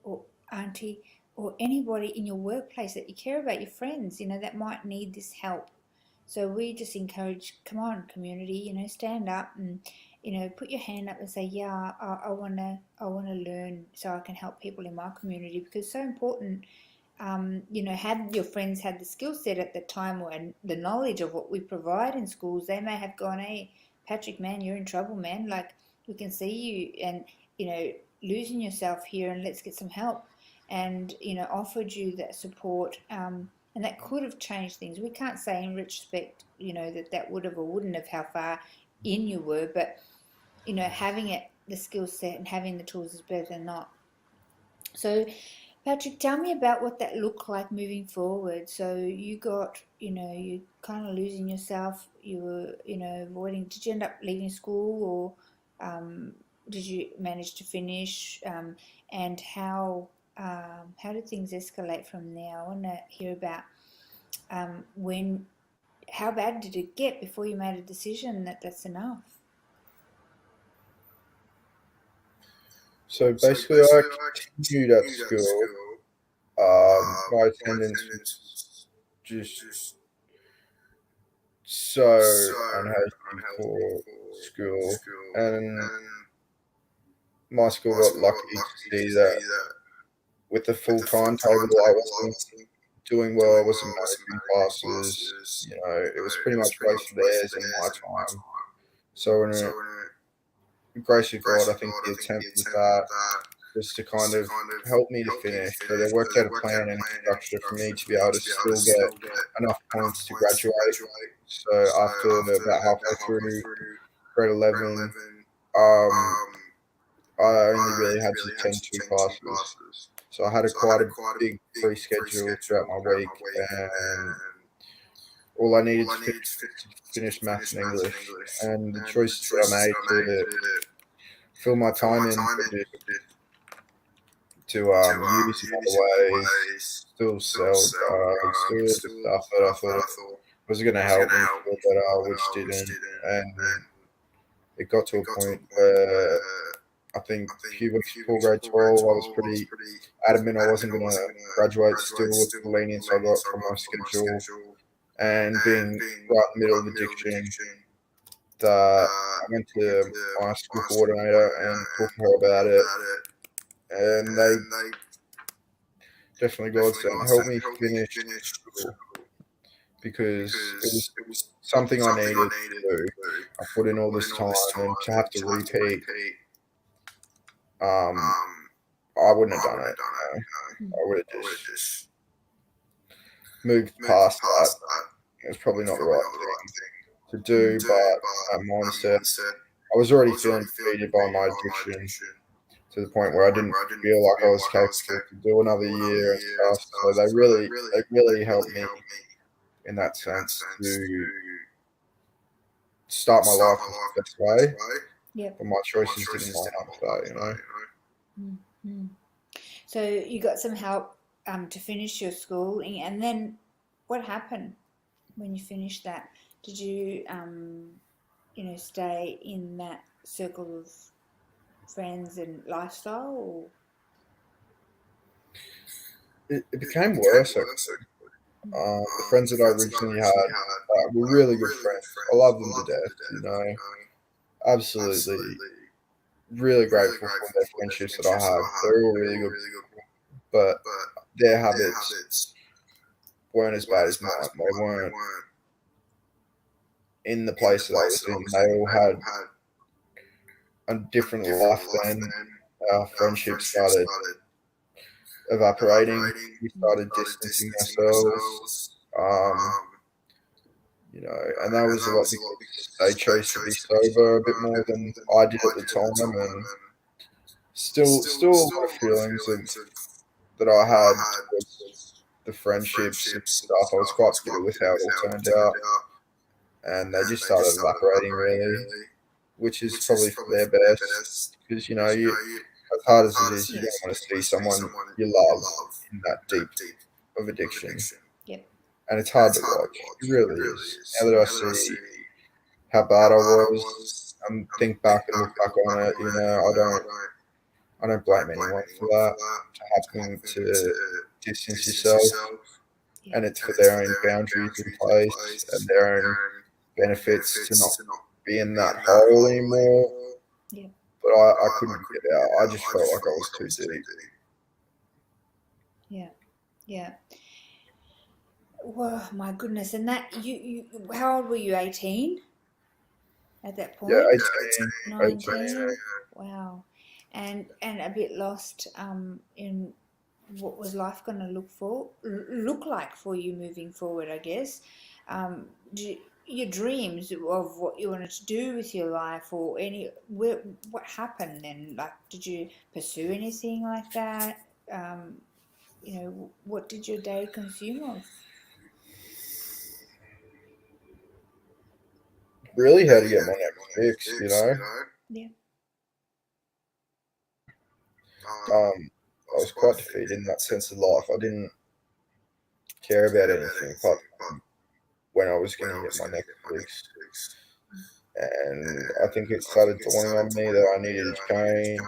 or auntie, or anybody in your workplace that you care about, your friends, that might need this help. So we just encourage, come on, community, stand up and, put your hand up and say, yeah, I wanna learn so I can help people in my community, because it's so important. Had your friends had the skill set at the time and the knowledge of what we provide in schools, they may have gone, hey, Patrick, man, you're in trouble, man. Like, we can see you and, losing yourself here, and let's get some help. And, offered you that support. And that could have changed things. We can't say in retrospect, that would have or wouldn't have how far in you were, but, having it, the skill set and having the tools is better than not. So, Patrick, tell me about what that looked like moving forward. So you got, you kind of losing yourself. You were, avoiding. Did you end up leaving school, or did you manage to finish? And how did things escalate from there? I want to hear about when, how bad did it get before you made a decision that that's enough? So basically, I continued at school. My attendance was just so unhealthy for school, and my school got lucky to see that with the full timetable, I wasn't doing well. I wasn't making classes. It was pretty much wasted theirs and my time. So, in the grace of God, I think the attempt was that just to kind of help me to finish. So they worked out a plan and structure for me to be able to still get enough points to graduate. So after about halfway through grade 11, I only really had to attend 2 classes. So I had quite a big free schedule throughout my week, and all I needed to finish maths and English. And the choices that I made to fill my time in to use in other ways, still sell drugs, do all the stuff that I thought was going to help me feel better, which didn't. And it got to a point where I think a few weeks before grade 12, I was pretty adamant I wasn't going to graduate still with the lenience I got from my schedule. And being right in the middle of addiction, that I went to my school coordinator and talked to her about it. And they definitely, God said, help me finish school, because it was something I needed to do. I put in all this time, and to have to repeat, I wouldn't have done it. I would have just moved past that. It was probably not the right thing to do, but that mindset, I was already feeling defeated by my addiction, to the point where I didn't feel like I was capable to do another year and stuff. So they really helped me in that sense to start my life the best way. Yep. But my choices didn't line up for that, Mm-hmm. So you got some help to finish your schooling, and then what happened when you finished that? Did you stay in that circle of friends and lifestyle, or? It became worse. The friends that I originally had were really good friends. I love them to death, absolutely really grateful for their friendships that I have. They're all really good people, but their habits weren't as bad as mine. They weren't in the place that I was in. They all had a different life then. Our friendship started evaporating. We started distancing ourselves. And that was a lot because they chose to be sober a bit more than I did at the time, and still a lot of feelings that I had towards the friendships and stuff. I was quite bitter with how it all turned out, and they just started evaporating really, which is probably for their best, because as hard as it is, you don't want to see someone you love in that deep of addiction. Yep. And it's hard to watch. It really is. Now that I see how bad I was, and think back and look back on it, I don't blame anyone for that, to having to distance yourself, and it's for their own boundaries in place and their own benefits to not be in that hole anymore. Yeah. But I couldn't get out. I just felt like I was too deep. Yeah. Well, my goodness. And that you how old were you? 18 at that Yeah, point? 18. 19. Wow. And a bit lost in what was life going to look like for you moving forward, I guess. Your dreams of what you wanted to do with your life, or what happened then? Like, did you pursue anything like that? What did your day consume of? Really had to get my next fix, Yeah. I was quite defeated in that sense of life. I didn't care about anything apart from when I was going to get my next fix. And I think it started dawning on me that I needed to change,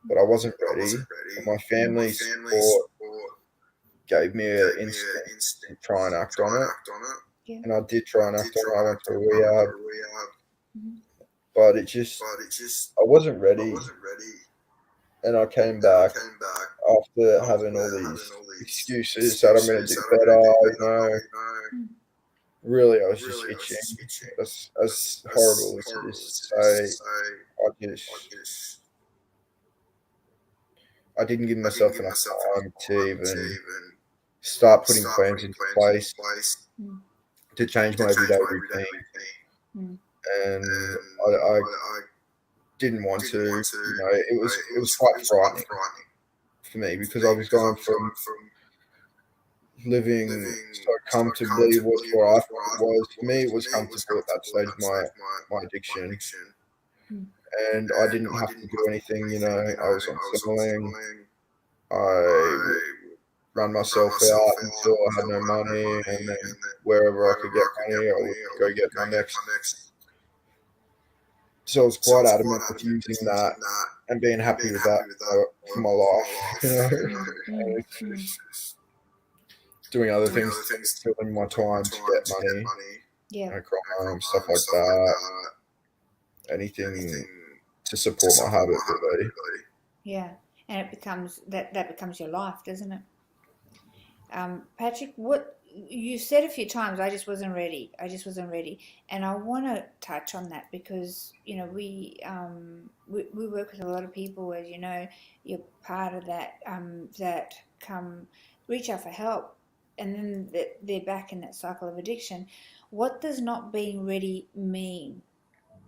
but I wasn't ready. And my family's support gave me an instinct to try and act on it. Yeah. And I did try and act on it. I went to rehab, Mhm. but I wasn't ready. And I came back after having all these excuses that I'm going to do better. Really, I was just itching. As horrible as it is to say, I didn't give myself enough time to even start putting plans into place Mm. to change my everyday routine. Mm. And I didn't want to. It was quite frightening for me because I was going from living so comfortably with what I thought it was. For me, it was comfortable at that stage of my addiction. Mm. And I didn't have to do anything, I was on Centrelink. I would run myself out until I had no money, and then wherever I could get money, I would go get my next. So I was quite adamant with using that and being happy with that for my life, doing other things, filling my time to get money, Yeah. crime, stuff like that, anything to support my habit, really. Yeah. And it becomes that becomes your life, doesn't it? Patrick, what you said a few times, I just wasn't ready. And I want to touch on that because we work with a lot of people, as you know, you're part of that that come reach out for help, and then they're back in that cycle of addiction. What does not being ready mean?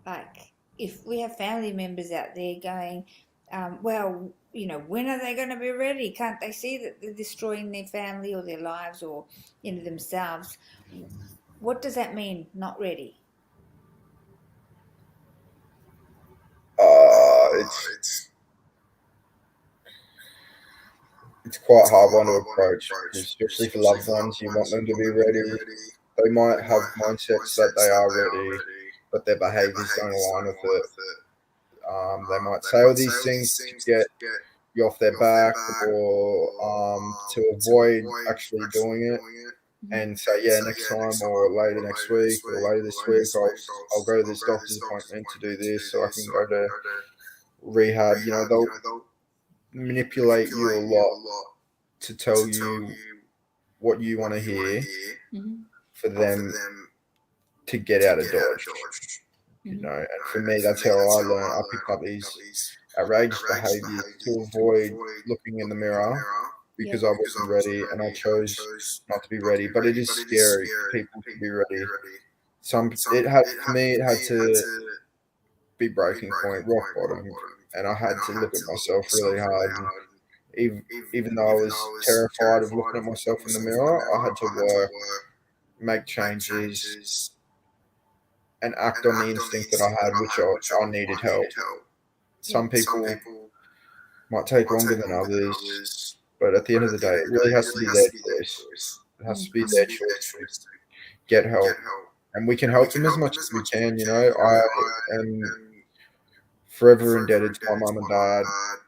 Like, if we have family members out there going, well, when are they going to be ready? Can't they see that they're destroying their family or their lives or themselves? What does that mean, not ready? It's quite a hard one to approach, especially for loved ones. You want them to be ready. They might have mindsets that they are ready, but their behaviours don't align with it. They might say all these things to get you off their back, or to avoid actually doing it, and say, yeah, next time or later next week or later this week, I'll go to this doctor's appointment to do this so I can go to rehab. They'll manipulate you a lot to tell you what you want to hear for them to get out of Dodge. And for me, that's how I learned. I picked up these outrageous behaviours to avoid looking in the mirror because I wasn't ready, and I chose not to be ready. But it is scary for people to be ready. For me, it had to be breaking point, rock bottom, and I had to look at myself really hard. And even though I was terrified of looking at myself in the mirror, I had to work, make changes, and act on the instinct that I had, which I needed help. Some people might take longer than others, but at the end of the day, it really has to be their choice. It has to be their choice to get help, and we can help them as much as we can. I am forever indebted to my mum and dad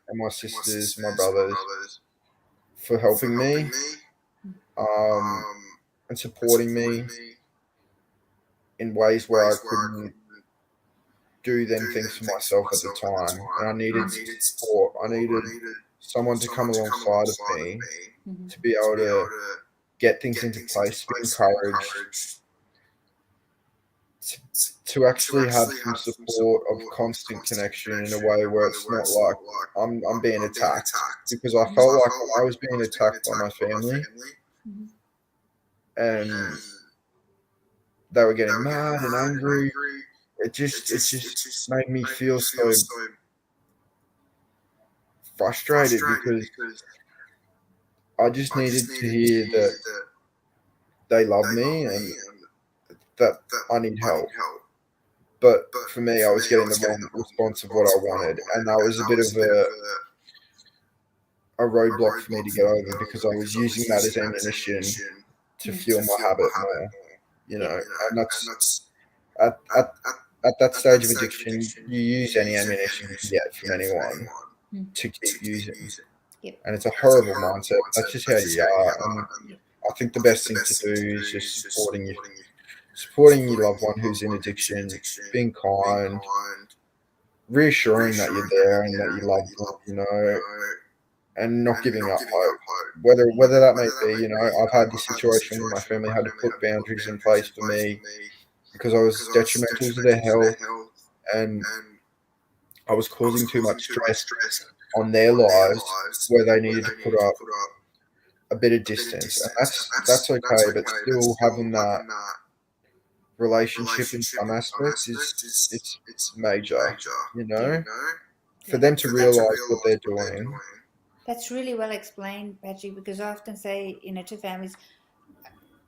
and my sisters, my brothers for helping me um, and supporting me in ways where I couldn't do them things for myself at the time. And I needed support. I needed someone to come alongside of me to be able to get things into place, be encouraged, to actually have some support of constant connection in a way where it's not like I'm being attacked, because I felt like when I was being attacked by my family and they were getting mad and angry, it just made me feel so frustrated, because I just needed to hear that they love me and that I need help. But for me, I was getting the wrong response of what I wanted, and that was a bit of a roadblock for me to get over, because I was using that as ammunition to fuel my habit more, and that's at that stage of addiction, you use any ammunition you can get from anyone to keep using. And it's a horrible mindset. That's just how you are. And I think the best thing to do is just supporting your loved one who's in addiction, being kind, reassuring that you're there and that you love them, and not giving up hope. Whether that may be, I've had this situation where my family had to put boundaries in place for me because I was detrimental to their health and I was causing too much stress on their lives, where they needed to put up a bit of distance. And that's okay, but still having that relationship in some aspects it's major, for them to realize what they're doing. That's really well explained, Patrick, because I often say, to families,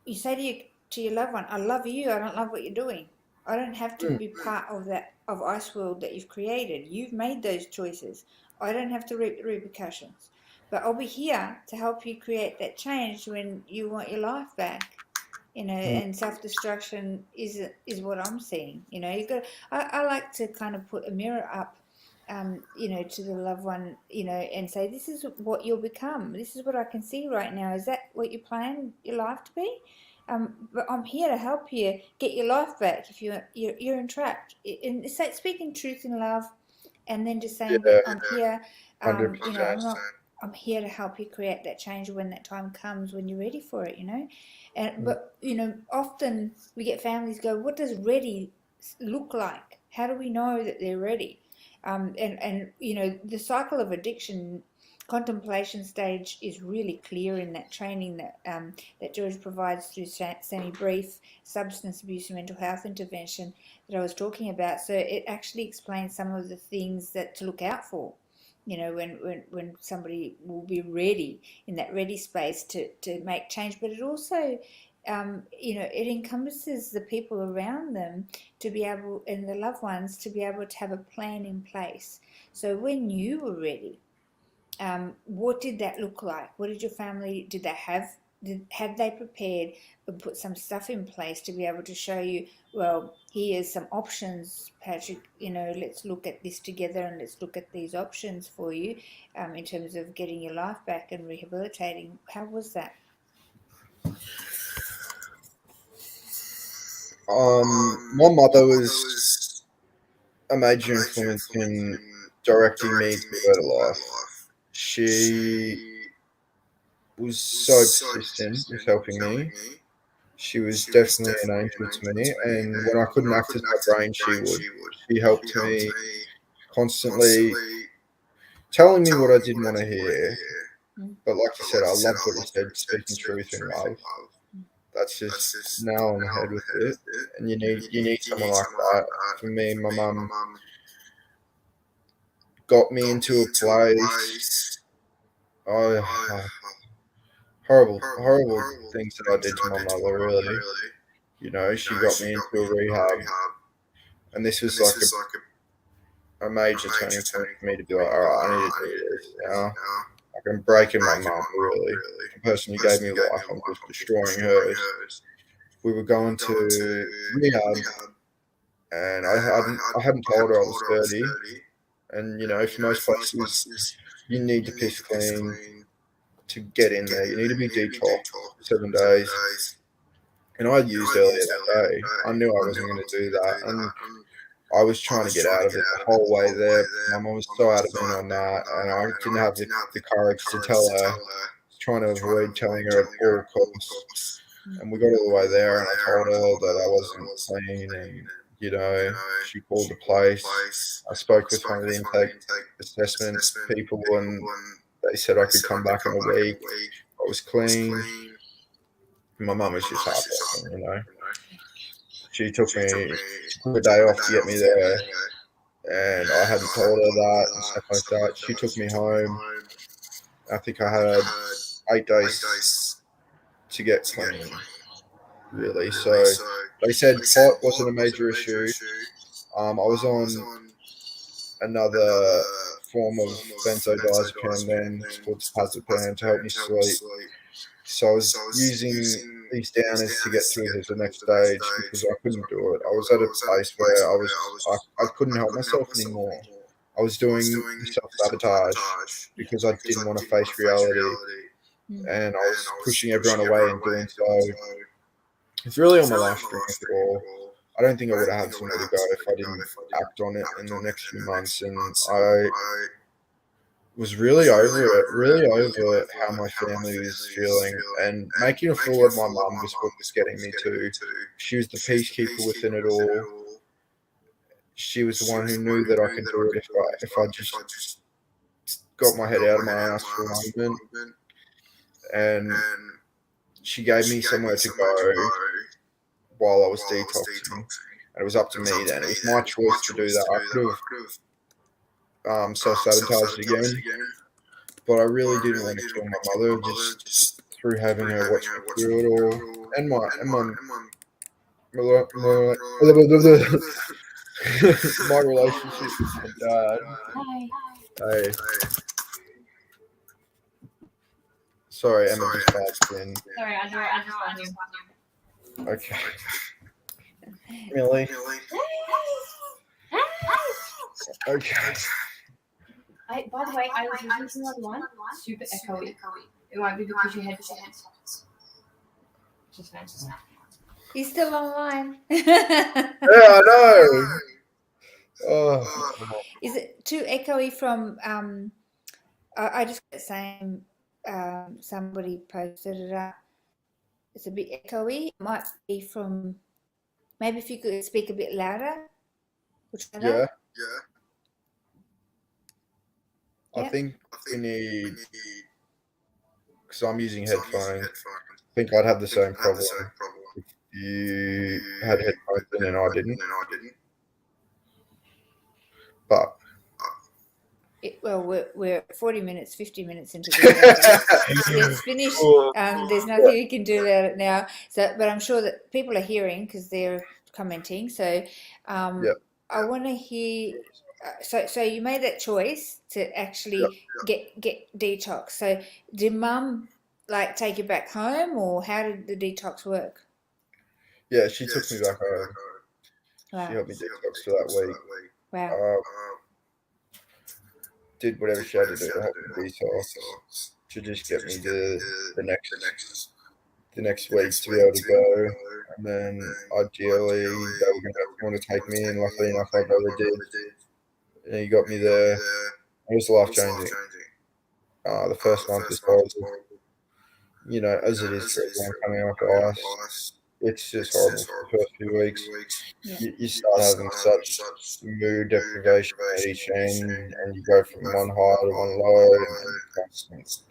you say to your loved one, I love you, I don't love what you're doing. I don't have to be part of that, of Ice World that you've created. You've made those choices. I don't have to reap the repercussions. But I'll be here to help you create that change when you want your life back. And self-destruction is what I'm seeing. I like to kind of put a mirror up, to the loved one, and say, this is what you'll become. This is what I can see right now. Is that what you plan your life to be? But I'm here to help you get your life back if you're entrapped. And it's like speaking truth in love, and then just saying that I'm here. 100%. I'm here to help you create that change when that time comes, when you're ready for it. But often we get families go, what does ready look like? How do we know that they're ready? And the cycle of addiction contemplation stage is really clear in that training that George provides through Sammy Brief, substance abuse and mental health intervention that I was talking about. So it actually explains some of the things that to look out for, when somebody will be ready, in that ready space to make change. But it also it encompasses the people around them to be able, and the loved ones, to be able to have a plan in place. So when you were ready, what did that look like? What did your family, did they have they prepared and put some stuff in place to be able to show you, well, here's some options, Patrick, let's look at this together and let's look at these options for you in terms of getting your life back and rehabilitating? How was that? My mother was a major influence in directing me to a better life. She was so persistent with helping me. She was definitely an angel to me, and when I couldn't access my brain, she would. She helped me constantly, telling me what I didn't want to hear. But like you said, I loved what you said, speaking truth in love. That's just nail on the head with it. And you need someone like that. For me, my mum got me into a place. Horrible things that I did to my mother, really. She got me into a rehab, and this was like a major turning point for me to be like, all right, I need to do this now. Like, I'm breaking my mum, really. The person who gave me life, I'm just destroying hers. We were going to rehab, and I hadn't told her I was 30, And for most places, you need to piss clean to get in there. You need to be detoxed for 7 days. And I used earlier that day. I knew I wasn't going to do that, and I was trying to get out of it the whole way there. My mum was so adamant on that, and I didn't have the courage to tell her. I was trying to avoid telling her at all costs. And we got all the way there, and I told her that I wasn't clean, and she called the place. I spoke with one of the intake assessment people, and they said I could come back in a week. I was clean. My mum was just heartbroken. She took a day off to get me there, and I hadn't told her that and stuff like that. She took me home. I think I had 8 days to get clean, really. So they said pot wasn't a major issue. I was on another form of benzodiazepam then, called diazepam, to help me sleep. So I was using these downers to get through to the next stage because I couldn't do it. I was at a place where I couldn't help myself anymore. I was doing self-sabotage because I didn't want to face reality, and I was pushing everyone away and doing so. It's really on my last drink at all. I don't think I would have had somewhere to go if I didn't act on it in the next few months, and I was really over how my family was feeling, and making a fool of my mum was what was getting me to. She was the peacekeeper within it all. She was the one who knew that I could do it if I just got my head out of my ass for a moment. And she gave me somewhere to go while I was detoxing, and it was up to me then. It was my choice to do that. I could have self-sabotaged again, but I really didn't want to kill my mother just through having her watch me through it all, and my my relationship with my dad. Hey. Sorry, Emma just barged in. Sorry, I just found you. Okay. Millie. Okay. By the way, I was listening to another one, super echoey. It might be because your headphones. Just fancy. He's still online. Yeah, I know. Oh. Is it too echoey from I just got saying somebody posted it up. It's a bit echoey. It might be from, maybe if you could speak a bit louder. Yeah. I think we need, because I'm using headphones, I think I'd have the same problem if you had headphones and I didn't. But we're 40 minutes, 50 minutes into this. It's finished. There's nothing we can do about it now. So, but I'm sure that people are hearing because they're commenting. So, I want to hear. So you made that choice to actually get detox. So did Mum take you back home, or how did the detox work? Yeah, she took me back home. Wow. She helped me detox for that week. Wow. Did whatever she had to do to help me detox, to just get me to the next week to be able to go. And then ideally they were going to want to take me in. Luckily enough, I never did. And he got me there. It was life changing. The first month is horrible. As it is for everyone coming off ice. It's just horrible for the first few weeks. Yeah. You start having such mood deprivation at each end, and you go from one high to one low, and constant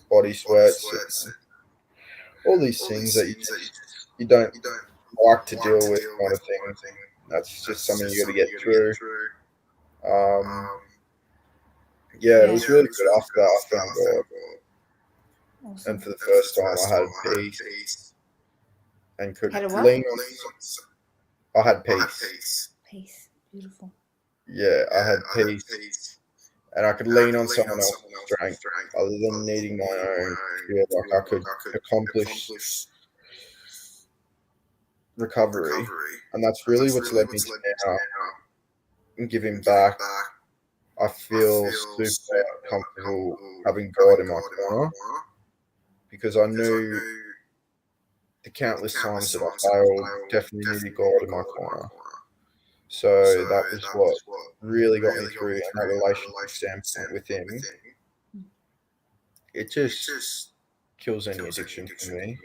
body sweats, and all these things that you don't like to deal with, kind of thing. That's just something you got to get through. It was really good after that. I found God, Awesome. and for the first time, I had peace and could Had a what? lean on. I had peace. Peace. Beautiful. Yeah, I had peace, and I could lean on someone else's strength other than needing my own. Feel like I could accomplish recovery, and that's really what's led me to now giving back. I feel super comfortable having God in my corner, because I knew the countless times that I failed definitely needed God in my corner. So that was what really got me through in that relationship standpoint with him. It just kills any addiction for me.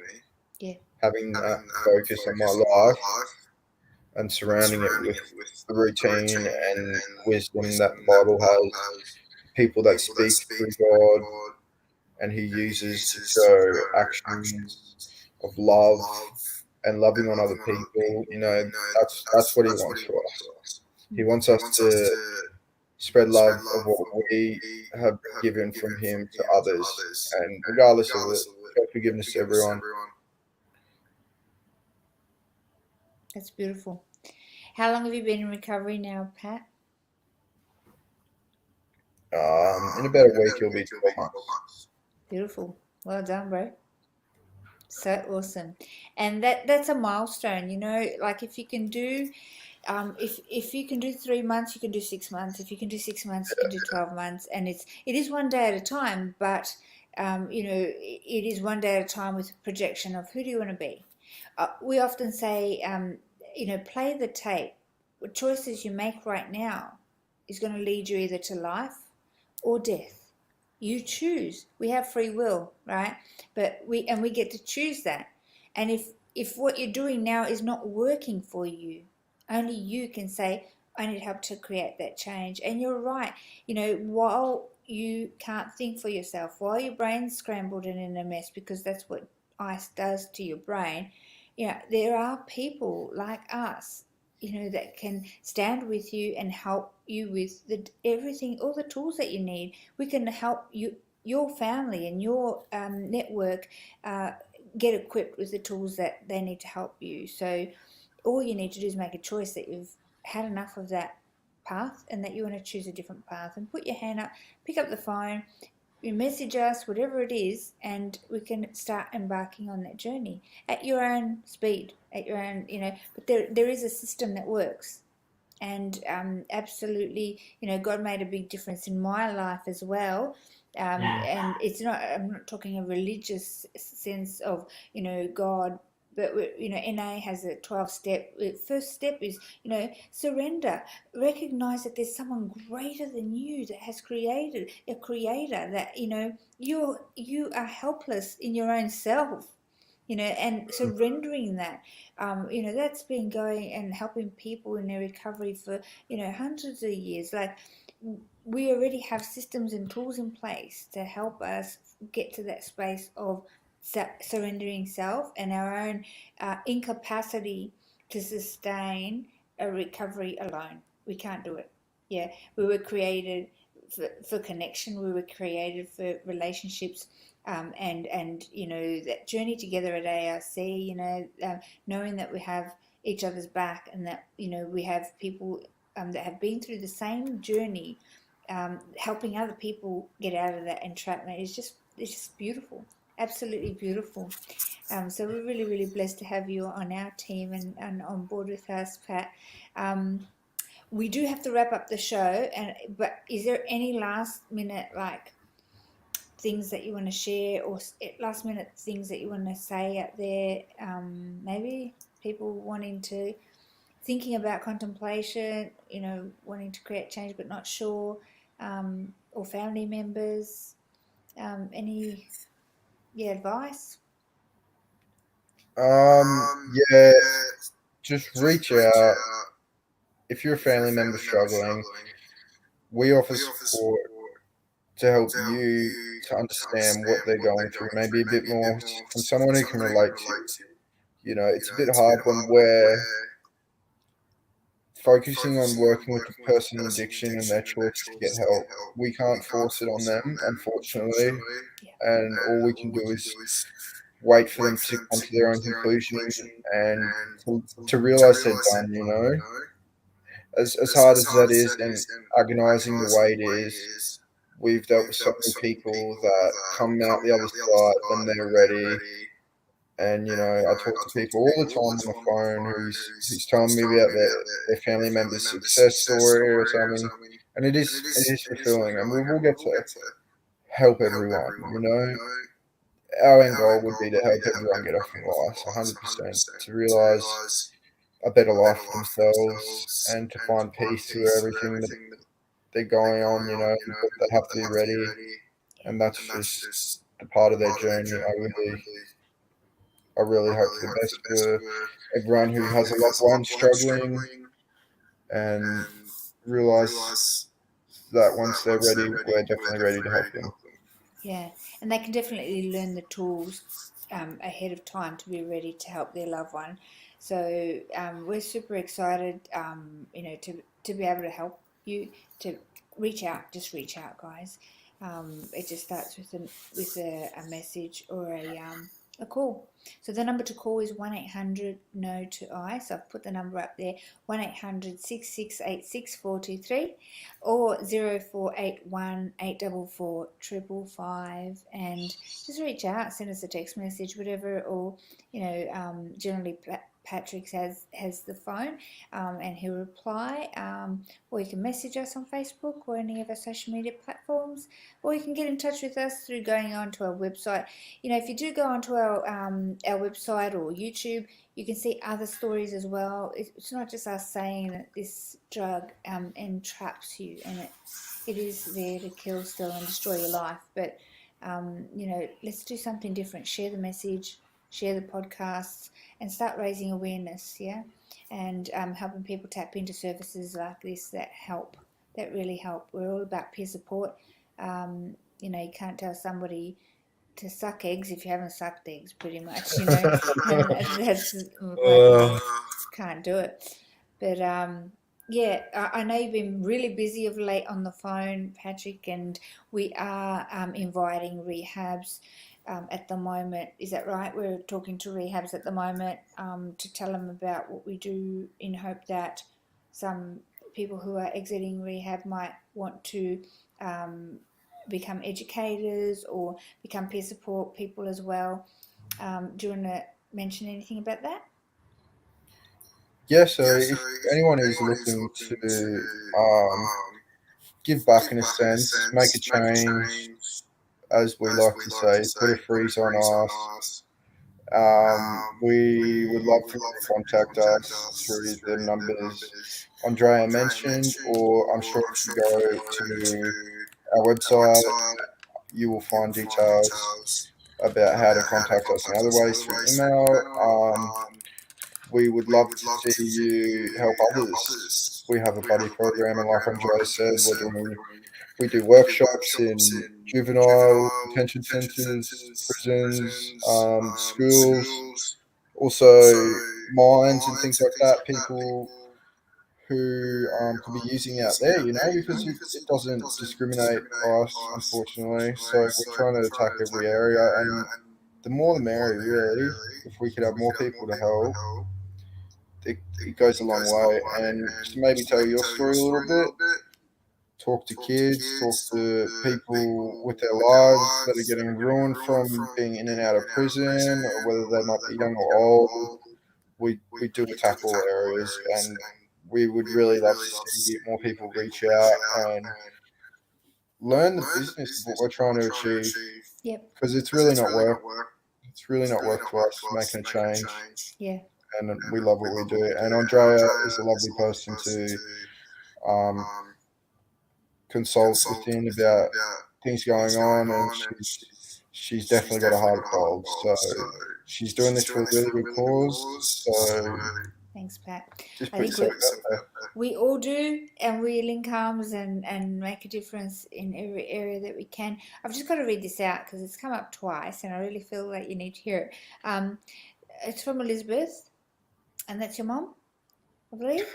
Yeah. Having that focus on my life and surrounding it with the routine and wisdom that the Bible has, people that speak through God and He uses to show actions of love and loving on other people. That's what He wants for us. He wants us to spread love of what we have given from Him to others, and regardless of it, show forgiveness to everyone. That's beautiful. How long have you been in recovery now, Pat? In about a week, it'll be 12 months. Beautiful. Well done, bro. So awesome. And that's a milestone, like if you can do if you can do 3 months, you can do 6 months. If you can do 6 months, you can do 12 months. And it is one day at a time, but it is one day at a time with a projection of who do you want to be. We often say, play the tape. What choices you make right now is going to lead you either to life or death. You choose. We have free will, right? But we get to choose that. And if what you're doing now is not working for you, only you can say, I need help to create that change. And you're right. While you can't think for yourself, while your brain's scrambled and in a mess, because that's what ice does to your brain, there are people like us, that can stand with you and help you with everything, all the tools that you need. We can help you, your family and your network get equipped with the tools that they need to help you. So all you need to do is make a choice that you've had enough of that path and that you want to choose a different path, and put your hand up, pick up the phone, you message us, whatever it is, and we can start embarking on that journey at your own speed, at your own, but there is a system that works. And absolutely, God made a big difference in my life as well. And I'm not talking a religious sense of, God, but NA has a 12-step. The first step is, surrender. Recognize that there's someone greater than you that has created a creator, that, you are helpless in your own self. And surrendering that, that's been going and helping people in their recovery for, hundreds of years. Like, we already have systems and tools in place to help us get to that space of surrendering self and our own incapacity to sustain a recovery alone. We can't do it. Yeah, we were created for connection. We were created for relationships. And that journey together at ARC, knowing that we have each other's back, and that we have people that have been through the same journey, helping other people get out of that entrapment it's just beautiful, absolutely beautiful. So we're really, really blessed to have you on our team and on board with us, Pat. We do have to wrap up the show, but is there any last minute things that you want to share, or last minute things that you want to say out there? Maybe people thinking about contemplation, wanting to create change but not sure, or family members, any advice? Yeah, just reach out. If you're a family member struggling, we offer support to help you to understand what they're going through, maybe a bit more from someone who can relate to you. It's a bit hard when we're focusing on working with the person in addiction and their choice to get help. We can't force it on them, unfortunately, and all we can do is wait for them to come to their own conclusion and to realize they're done. As hard as that is, and agonizing the way it is, we've dealt with so many people that come out the other side when they're ready. And I talk to people all the time on the phone who's telling me about their family member's success story or something, and it is fulfilling, and we will get to help everyone. You know, our end goal would be to help everyone get off of ice, 100%, to realize a better life for themselves and to find peace through everything that they're going on. You know, but they have to be ready, and that's just the part of their journey. I really hope for the best for everyone who has a loved one struggling, and realize that once they're ready, we're definitely ready to help them. Yeah, and they can definitely learn the tools ahead of time to be ready to help their loved one. So we're super excited, to be able to help you, to just reach out, guys. It just starts with a message or a call. So the number to call is 1-800 no to ice. I've put the number up there, 1-800 6686 423 or 0481 844 555, and just reach out, send us a text message, whatever, or generally Patrick has the phone, and he'll reply, or you can message us on Facebook or any of our social media platforms, or you can get in touch with us through going onto our website. If you do go onto our website or YouTube, you can see other stories as well. It's not just us saying that this drug entraps you, and it is there to kill, steal, and destroy your life. But let's do something different. Share the message, share the podcasts, and start raising awareness. Yeah, and helping people tap into services like this that really help. We're all about peer support. You can't tell somebody to suck eggs if you haven't sucked eggs, pretty much, and that's can't do it. But yeah, I know you've been really busy of late on the phone, Patrick, and we are inviting rehabs at the moment. Is that right? We're talking to rehabs at the moment to tell them about what we do, in hope that some people who are exiting rehab might want to become educators or become peer support people as well. Do you want to mention anything about that? Yeah, so if anyone is looking to give back in a sense, make a change, as we like to say, put a freeze on us, we would love for you to contact us through the numbers Andrea mentioned, or I'm sure if you go to our website, you will find details about how to contact us in other ways through email. We would love to see you help others. We have a buddy program, and like Andrea said, we do workshops in juvenile detention centres, prisons, schools, also mines and things like that. People who could be using out there, because it doesn't discriminate us, unfortunately. So we're trying to attack every area, and the more the merrier, really. If we could have more people to help, it goes a long way. And just maybe tell your story a little bit. Talk to kids, talk to people with their lives that are getting ruined from being in and out of prison, or whether they might be young or old. We do attack all areas, and we would really love to see more people reach out and learn the business of what we're trying to achieve. Yep. Because it's really not work. It's really not work to us making a change. Yeah. And we love what we do. And Andrea is a lovely person to consult within about things going on, and she's definitely got a heart of gold. So she's doing this for a really good cause. So thanks, Pat. just I put think yourself out there. we all do, and we link arms and make a difference in every area that we can. I've just got to read this out because it's come up twice, and I really feel like you need to hear it. It's from Elizabeth, and that's your mom, I believe.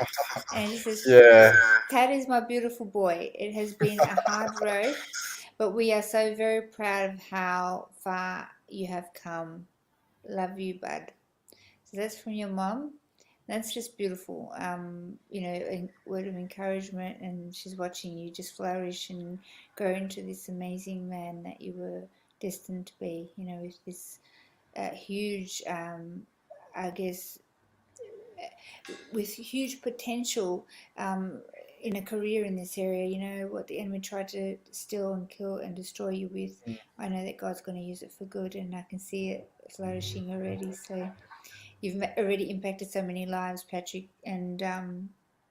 And it says, Yeah. Pat is my beautiful boy. It has been a hard road, but we are so very proud of how far you have come. Love you, bud. So that's from your mom. That's just beautiful. A word of encouragement, and she's watching you just flourish and grow into this amazing man that you were destined to be. With this huge, I guess, with huge potential, in a career in this area, you know, what the enemy tried to steal and kill and destroy you with, I know that God's going to use it for good, and I can see it flourishing already. So you've already impacted so many lives, Patrick, and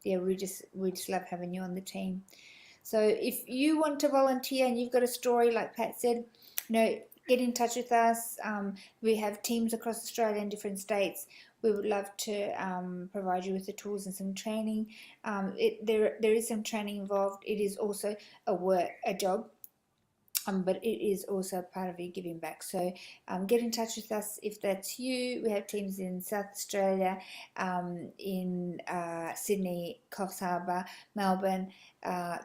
yeah, we just love having you on the team. So if you want to volunteer and you've got a story, like Pat said, you know, get in touch with us. We have teams across Australia in different states. We would love to provide you with the tools and some training. There is some training involved. It is also a job. But it is also part of your giving back. So get in touch with us if that's you. We have teams in South Australia, in Sydney, Coffs Harbour, Melbourne,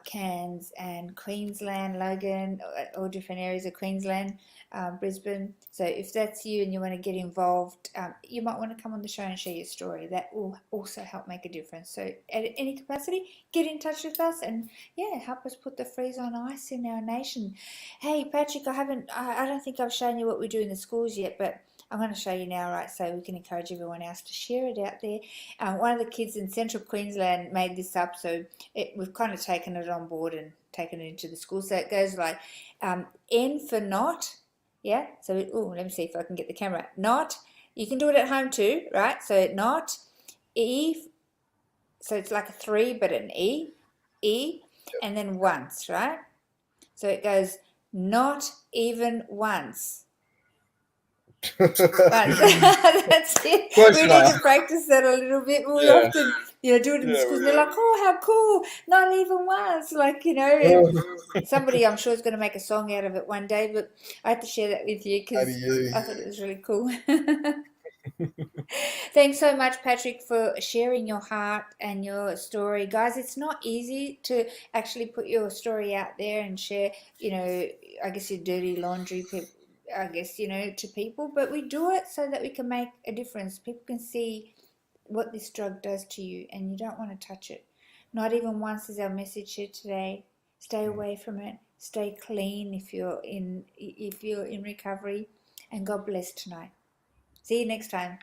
Cairns and Queensland, Logan, all different areas of Queensland, Brisbane. So if that's you and you want to get involved, you might want to come on the show and share your story. That will also help make a difference. So at any capacity, get in touch with us and yeah, help us put the freeze on ice in our nation. Hey Patrick, I don't think I've shown you what we do in the schools yet, but I'm going to show you now, right, so we can encourage everyone else to share it out there. One of the kids in central Queensland made this up, so we've kind of taken it on board and taken it into the school. So it goes like N for not, yeah, so let me see if I can get the camera. Not, you can do it at home too, right, so not, E, so it's like a 3 but an E, and then once, right, so it goes not even once. That's it. Close We enough. need to practice that a little bit more often. You know, do it in the schools. They're like, oh, how cool! Not even once. Like, you know, somebody I'm sure is going to make a song out of it one day. But I had to share that with you because I thought it was really cool. Thanks so much, Patrick, for sharing your heart and your story. Guys, it's not easy to actually put your story out there and share, you know, I guess your dirty laundry, I guess, you know, to people. But we do it so that we can make a difference. People can see what this drug does to you and you don't want to touch it. Not even once is our message here today. Stay away from it. Stay clean if you're in recovery. And God bless tonight. See you next time.